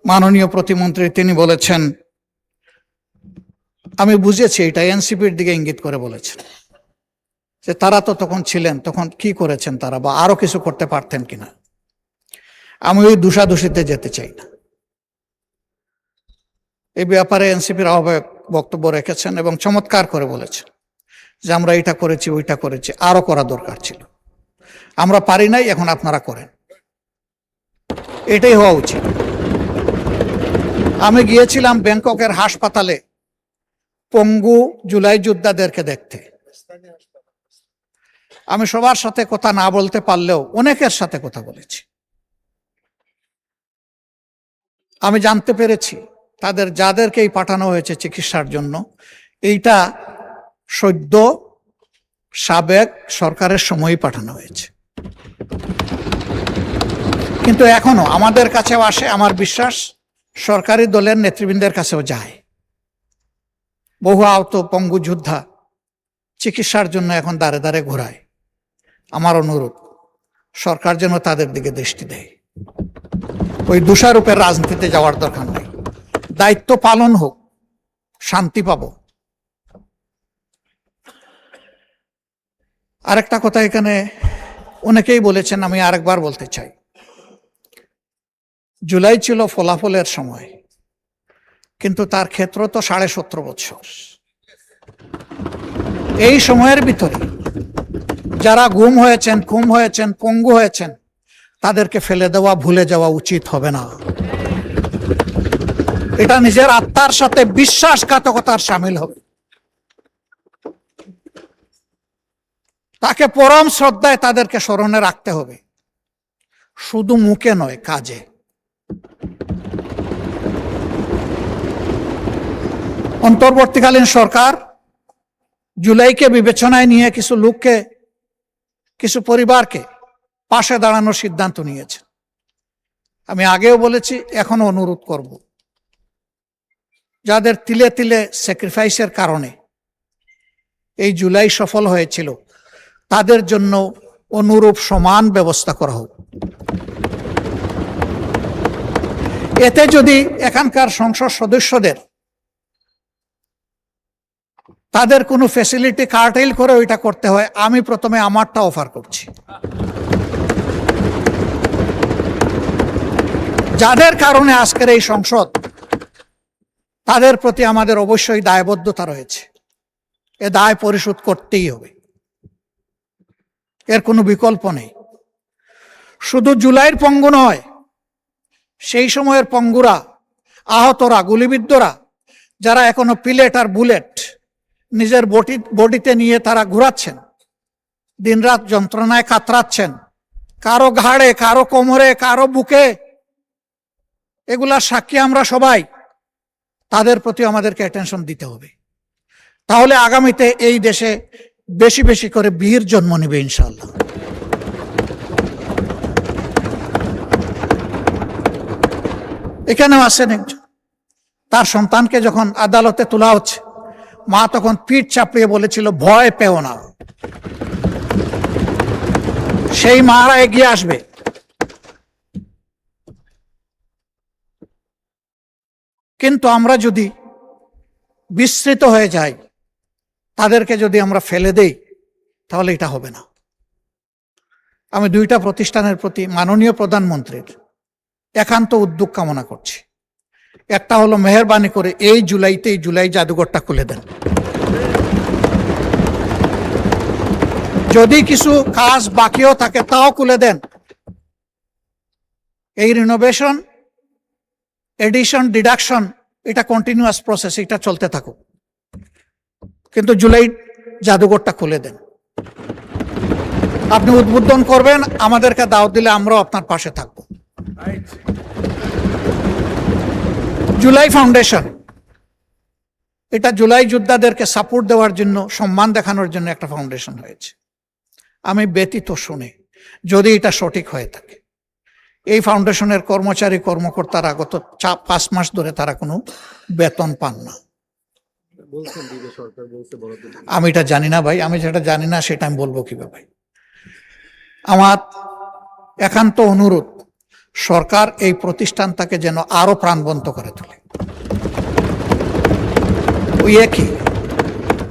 মাননীয় প্রতিমন্ত্রী তিনি বলেছেন, আমি বুঝেছি এটা এনসিপির দিকে ইঙ্গিত করে বলেছেন, যে তারা তো তখন ছিলেন, তখন কি করেছেন তারা, বা আরো কিছু করতে পারতেন কিনা। আমি ওই দোষাদোষিতে যেতে চাই না। এই ব্যাপারে এনসিপির আহ্বায়ক বক্তব্য রেখেছেন এবং চমৎকার করে বলেছেন যে আমরা এটা করেছি ওইটা করেছি, আরো করা দরকার ছিল, আমরা পারি নাই, এখন আপনারা করেন, এটাই হওয়া উচিত। আমি গিয়েছিলাম ব্যাংককের হাসপাতালে পঙ্গু জুলাই যোদ্ধাদেরকে দেখতে। আমি সবার সাথে কথা না বলতে পারলেও অনেকের সাথে কথা বলেছি। আমি জানতে পেরেছি যাদেরকেই পাঠানো হয়েছে চিকিৎসার জন্য, এইটা সদ্য সাবেক সরকারের সময়ই পাঠানো হয়েছে। কিন্তু এখনো আমাদের কাছেও আসে, আমার বিশ্বাস সরকারি দলের নেতৃবৃন্দের কাছেও যায়। বহু আহত পঙ্গু যোদ্ধা চিকিৎসার জন্য এখন দাঁড়ে দাঁড়ে ঘোরায়। আমার অনুরোধ, সরকার যেন তাদের দিকে দৃষ্টি দেয়। ওই দোষারোপের রাজনীতিতে যাওয়ার দরকার নেই, দায়িত্ব পালন হোক, শান্তি পাবো। আরেকটা কথা এখানে অনেকেই বলেছেন, আমি আরেকবার বলতে চাই। জুলাই ছিল ফলাফলের সময়, কিন্তু তার ক্ষেত্র তো 17.5 বছর। এই সময়ের ভিতরে যারা গুম হয়েছেন, খুন হয়েছেন, পঙ্গু হয়েছেন, তাদেরকে ফেলে দেওয়া, ভুলে যাওয়া উচিত হবে না। এটা নিজের আত্মার সাথে বিশ্বাসঘাতকতার সামিল হবে। তাকে পরম শ্রদ্ধায় তাদেরকে স্মরণে রাখতে হবে, শুধু মুখে নয়, কাজে। অন্তর্বর্তীকালীন সরকার জুলাইকে বিবেচনায় নিয়ে কিছু লোককে, কিছু পরিবারকে পাশে দাঁড়ানোর সিদ্ধান্ত নিয়েছে। আমি আগেও বলেছি, এখনো অনুরোধ করব, যাদের তিলে তিলে স্যাক্রিফাইসের কারণে এই জুলাই সফল হয়েছিল, তাদের জন্য অনুরূপ সমান ব্যবস্থা করা হোক। এতে যদি এখানকার সংসদ সদস্যদের তাদের কোনো ফ্যাসিলিটি কার্টেল করে ওইটা করতে হয়, আমি প্রথমে আমারটা অফার করছি। যাদের কারণে আজকের এই সংসদ, তাদের প্রতি আমাদের অবশ্যই দায়বদ্ধতা রয়েছে। এ দায় পরিশোধ করতেই হবে, এর কোনো বিকল্প নেই। শুধু জুলাইয়ের পঙ্গু নয়, সেই সময়ের পঙ্গুরা, আহতরা, গুলিবিদ্ধরা, যারা এখনো পিলেট আর বুলেট নিজের বডিতে নিয়ে তারা ঘুরাচ্ছেন, দিনরাত যন্ত্রণায় কাতরাচ্ছেন, কারো ঘাড়ে, কারো কোমরে, কারো বুকে, এগুলার সাক্ষী আমরা সবাই। তাদের প্রতি আমাদেরকে অ্যাটেনশন দিতে হবে। তাহলে আগামীতে এই দেশে বেশি বেশি করে বীর জন্ম নেবে ইনশাআল্লাহ। এখানেও আছেন একজন, তার সন্তানকে যখন আদালতে তোলা হচ্ছে, মা তখন পিঠ চাপড়িয়ে বলেছিল, ভয় পেও না। সেই মারা এগিয়ে আসবে। কিন্তু আমরা যদি বিস্মৃত হয়ে যাই, তাদেরকে যদি আমরা ফেলে দেই, তাহলে এটা হবে না। আমি দুইটা প্রতিষ্ঠানের প্রতি মাননীয় প্রধানমন্ত্রীর একান্ত উদ্যোগ কামনা করছি। একটা হলো, মেহেরবানি করে এই জুলাইতেই জুলাই জাদুঘরটা খুলে দেন। যদি কিছু কাজ বাকিও থাকে তাও খুলে দেন। এই রিনোভেশন, এডিশন, ডিডাকশন, এটা কন্টিনিউয়াস প্রসেস, এটা চলতে থাকুক, কিন্তু জুলাই জাদুঘরটা খুলে দেন। আপনি উদ্বোধন করবেন, আমাদেরকে দাওয়াত দিলে আমরাও আপনার পাশে থাকব। জুলাই ফাউন্ডেশন, এটা জুলাই যোদ্ধাদেরকে সাপোর্ট দেওয়ার জন্য, সম্মান দেখানোর জন্য একটা ফাউন্ডেশন হয়েছে। আমি ব্যতীত শুনে, যদি এটা সঠিক হয়ে থাকে, এই ফাউন্ডেশনের কর্মচারী কর্মকর্তারা গত 5 মাস ধরে তারা কোনো বেতন পান না। আমি এটা জানি না ভাই, আমি যেটা জানি না সেটা আমি বলবো কিভাবে? আমার একান্ত অনুরোধ, সরকার এই প্রতিষ্ঠানটাকে যেন আরো প্রাণবন্ত করে তোলে। ওই একই,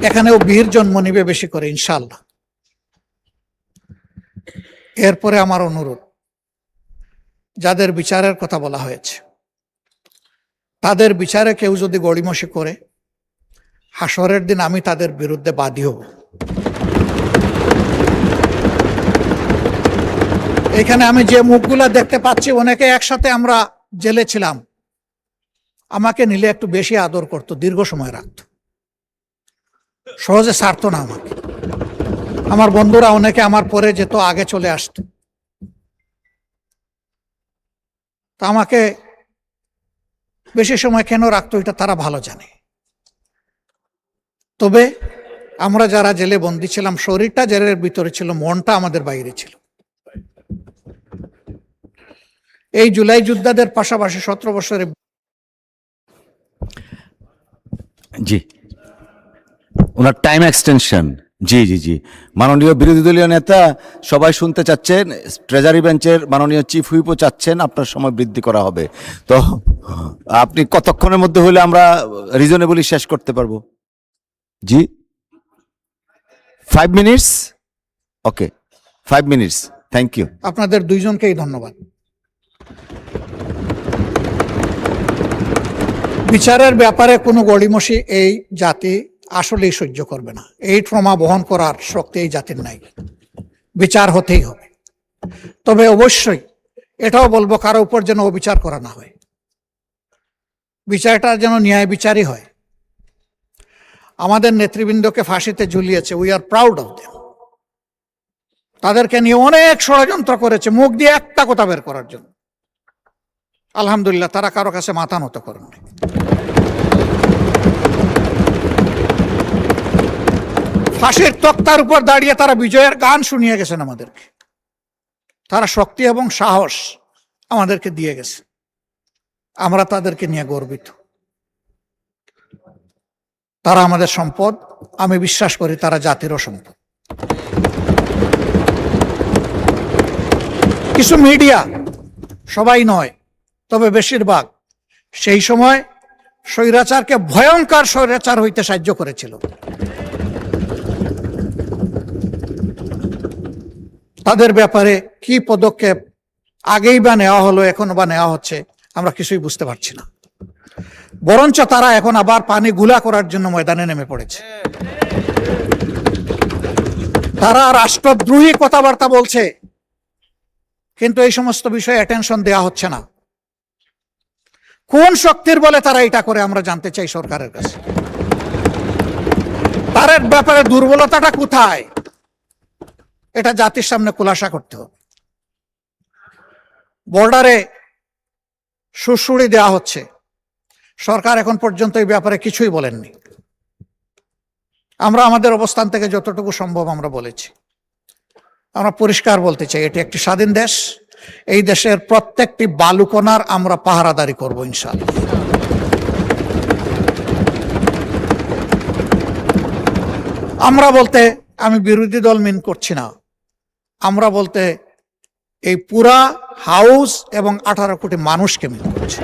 এখানেও বীর জন্ম নিবে বেশি করে ইনশাআল্লাহ। এরপরে আমার অনুরোধ, যাদের বিচারের কথা বলা হয়েছে, তাদের বিচারে কেউ যদি গড়িমসি করে, হাসরের দিন আমি তাদের বিরুদ্ধে বাদী হব। এখানে আমি যে মুখগুলা দেখতে পাচ্ছি অনেকে একসাথে আমরা জেলে ছিলাম, আমাকে নিলে একটু বেশি আদর করতো, দীর্ঘ সময় রাখতো, সহজে ছাড়তো না আমাকে। আমার বন্ধুরা অনেকে আমার পরে যেত, আগে চলে আসতো। তা আমাকে বেশি সময় কেন রাখতো এটা তারা ভালো জানে। তবে আমরা যারা জেলে বন্দী ছিলাম, শরীরটা জেলের ভিতরে ছিল, মনটা আমাদের বাইরে ছিল। এই জুলাই যোদ্ধাদের পাশাপাশি 17 বছরে
জি, ওনার টাইম এক্সটেনশন। জি জি জি, মাননীয় বিরোধী দলীয় নেতা সবাই শুনতে চাচ্ছেন, ট্রেজারি বেঞ্চের মাননীয় চিফ হুইপও চাচ্ছেন আপনার সময় বৃদ্ধি করা হবে। তো আপনি কতক্ষণের মধ্যে হলে আমরা রিজনেবলি শেষ করতে পারবো? জি, 5 minutes. Okay, 5 minutes. Thank you.
আপনাদের দুইজনকেই ধন্যবাদ। বিচারের ব্যাপারে কোনো গড়িমসি এই জাতি আসলেই সহ্য করবে না। এই ট্রমা বহন করার শক্তি এই জাতির নাই। বিচার হতেই হবে। তবে অবশ্যই এটাও বলবো, কারো উপর যেন অবিচার করা না হয়, বিচারটা যেন ন্যায় বিচারই হয়। আমাদের নেতৃবৃন্দকে ফাঁসিতে ঝুলিয়েছে, we are proud of them. তাদেরকে নিয়ে অনেক ষড়যন্ত্র করেছে মুখ দিয়ে একটা কথা বের করার জন্য। আলহামদুলিল্লাহ, তারা কারো কাছে মাথা নত করেননি। ফাঁসির তক্তার উপর দাঁড়িয়ে তারা বিজয়ের গান শুনিয়ে গেছেন আমাদেরকে। তারা শক্তি এবং সাহস আমাদেরকে দিয়ে গেছে, আমরা তাদেরকে নিয়ে গর্বিত। তারা আমাদের সম্পদ, আমি বিশ্বাস করি তারা জাতিরও সম্পদ। কিছু মিডিয়া, সবাই নয় তবে বেশিরভাগ, সেই সময় স্বৈরাচারকে ভয়ঙ্কর স্বৈরাচার হইতে সাহায্য করেছিল। তাদের ব্যাপারে কি পদক্ষেপ আগেই বা নেওয়া হলো, এখনো বা নেওয়া হচ্ছে, আমরা কিছুই বুঝতে পারছি না। বরঞ্চ তারা এখন আবার পানি গুলা করার জন্য ময়দানে নেমে পড়েছে। তারা রাষ্ট্রদ্রোহী কথাবার্তা বলছে, কিন্তু এই সমস্ত বিষয়ে অ্যাটেনশন দেওয়া হচ্ছে না। কোন শক্তির বলে তারা এটা করে, আমরা জানতে চাই সরকারের কাছে। তার ব্যাপারে দুর্বলতাটা কোথায়, এটা জাতির সামনে খুলাসা করতে হবে। বর্ডারে সুড়সুড়ি দেওয়া হচ্ছে, সরকার এখন পর্যন্ত এই ব্যাপারে কিছুই বলেননি। আমরা আমাদের অবস্থান থেকে যতটুকু সম্ভব আমরা বলেছি। আমরা পরিষ্কার বলতে চাই, এটি একটি স্বাধীন দেশ। এই দেশের প্রত্যেকটি বালুকণার আমরা পাহারাদারি করব ইনশাআল্লাহ। আমরা বলতে আমি বিরোধী দল মিন করছি না, আমরা বলতে এই পুরা হাউস এবং 18 কোটি মানুষকে মিন করছি।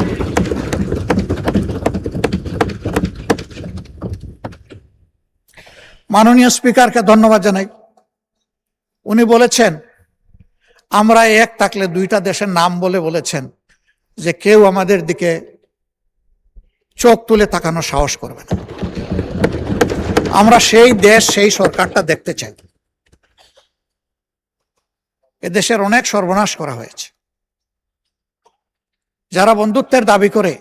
মাননীয় স্পিকারকে ধন্যবাদ জানাই। উনি বলেছেন আমরা এক থাকলে দুইটা দেশের নাম বলে বলেছেন যে কেউ আমাদের দিকে চোখ তুলে তাকানোর সাহস করবে না। আমরা সেই দেশ, সেই সরকারটা দেখতে চাই। এদেশের অনেক সর্বনাশ করা হয়েছে। যারা বন্ধুত্বের দাবি করে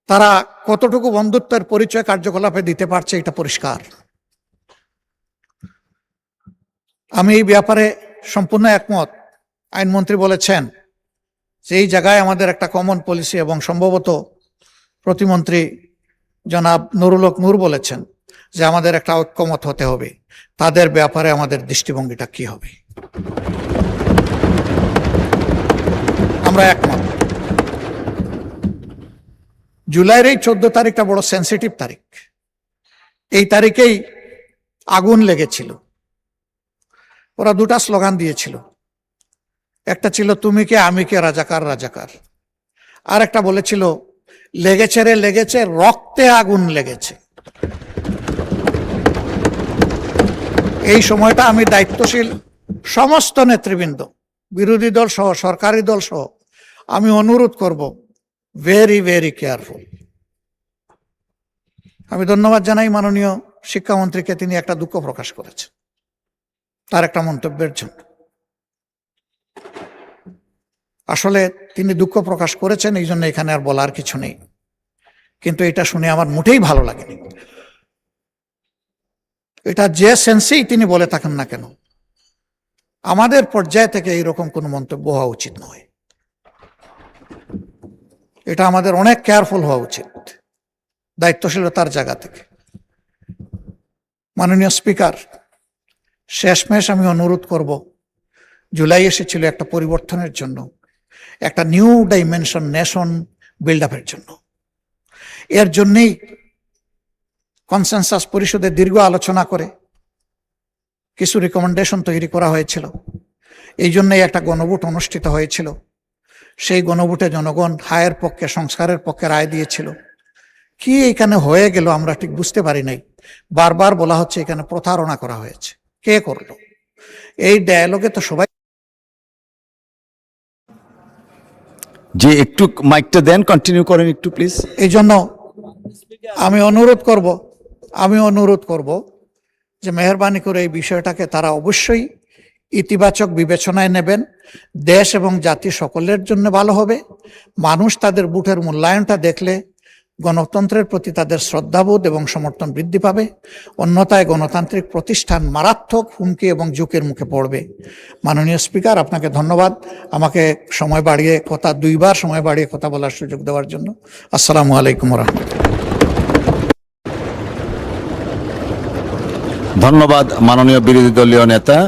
তারা কতটুকু বন্ধুত্বের পরিচয় কার্যকলাপে দিতে পারছে এটা পরিষ্কার। আমি এই ব্যাপারে সম্পূর্ণ একমত। আইনমন্ত্রী বলেছেন যে এই জায়গায় আমাদের একটা কমন পলিসি, এবং সম্ভবত প্রতিমন্ত্রী জনাব নুরুল হক নূর বলেছেন যে আমাদের একটা ঐক্যমত হতে হবে, তাদের ব্যাপারে আমাদের দৃষ্টিভঙ্গিটা কি হবে। আমরা একমত। জুলাইয়ের এই 14 তারিখটা বড় সেন্সিটিভ তারিখ। এই তারিখেই আগুন লেগেছিল। ওরা দুটা স্লোগান দিয়েছিল, একটা ছিল তুমি কে আমি কে রাজাকার রাজাকার, আর একটা বলেছিল লেগেছে রে লেগেছে, রক্তে আগুন লেগেছে। এই সময়টা আমি দায়িত্বশীল সমস্ত নেতৃবৃন্দ, বিরোধী দল সহ সরকারি দল সহ আমি অনুরোধ করব, ভেরি ভেরি কেয়ারফুল। আমি ধন্যবাদ জানাই মাননীয় শিক্ষামন্ত্রীকে, তিনি একটা দুঃখ প্রকাশ করেছেন তার একটা মন্তব্যের জন্য। আসলে তিনি দুঃখ প্রকাশ করেছেন, এই জন্য এখানে আর বলার কিছু নেই। কিন্তু এটা শুনে আমার মোটেই ভালো লাগেনি। এটা যে সেন্সেই তিনি বলে থাকেন না কেন, আমাদের পর্যায় থেকে এইরকম কোনো মন্তব্য হওয়া উচিত নয়। এটা আমাদের অনেক কেয়ারফুল হওয়া উচিত, দায়িত্বশীলতার জায়গা থেকে। মাননীয় স্পিকার, শেষমেশ আমি অনুরোধ করব, জুলাই এসেছিল একটা পরিবর্তনের জন্য, একটা নিউ ডাইমেনশন নেশন বিল্ড আপের জন্য। এর জন্যই কনসেনসাস পরিষদে দীর্ঘ আলোচনা করে কিছু রিকমেন্ডেশন তৈরি করা হয়েছিল। এই জন্যই একটা গণভোট অনুষ্ঠিত হয়েছিল। সেই গণভোটে জনগণ হায়ের পক্ষে, সংস্কারের পক্ষে রায় দিয়েছিল। কি এখানে হয়ে গেল আমরা ঠিক বুঝতে পারি নাই। বারবার বলা হচ্ছে এখানে প্রতারণা করা হয়েছে। কে করলো? এই ডায়ালগে তো সবাই।
যে একটু মাইকটা দেন, কন্টিনিউ করেন একটু প্লিজ।
এই জন্য আমি অনুরোধ করব যে মেহরবানি করে এই বিষয়টাকে তারা অবশ্যই ইতিবাচক বিবেচনায় নেবেন। দেশ এবং জাতি সকলের জন্য ভালো হবে। মানুষ তাদের ভোটের মূল্যায়নটা দেখলে গণতন্ত্রের প্রতি তাদের শ্রদ্ধাবোধ এবং সমর্থন বৃদ্ধি পাবে। অন্যথায় গণতান্ত্রিক প্রতিষ্ঠান মারাত্মক হুমকি এবং ঝুঁকির মুখে পড়বে। মাননীয় স্পিকার, আপনাকে ধন্যবাদ আমাকে দুইবার সময় বাড়িয়ে কথা বলার সুযোগ দেওয়ার জন্য। আসসালামু আলাইকুম রহমতুল্লাহ।
ধন্যবাদ মাননীয় বিরোধী দলীয় নেতা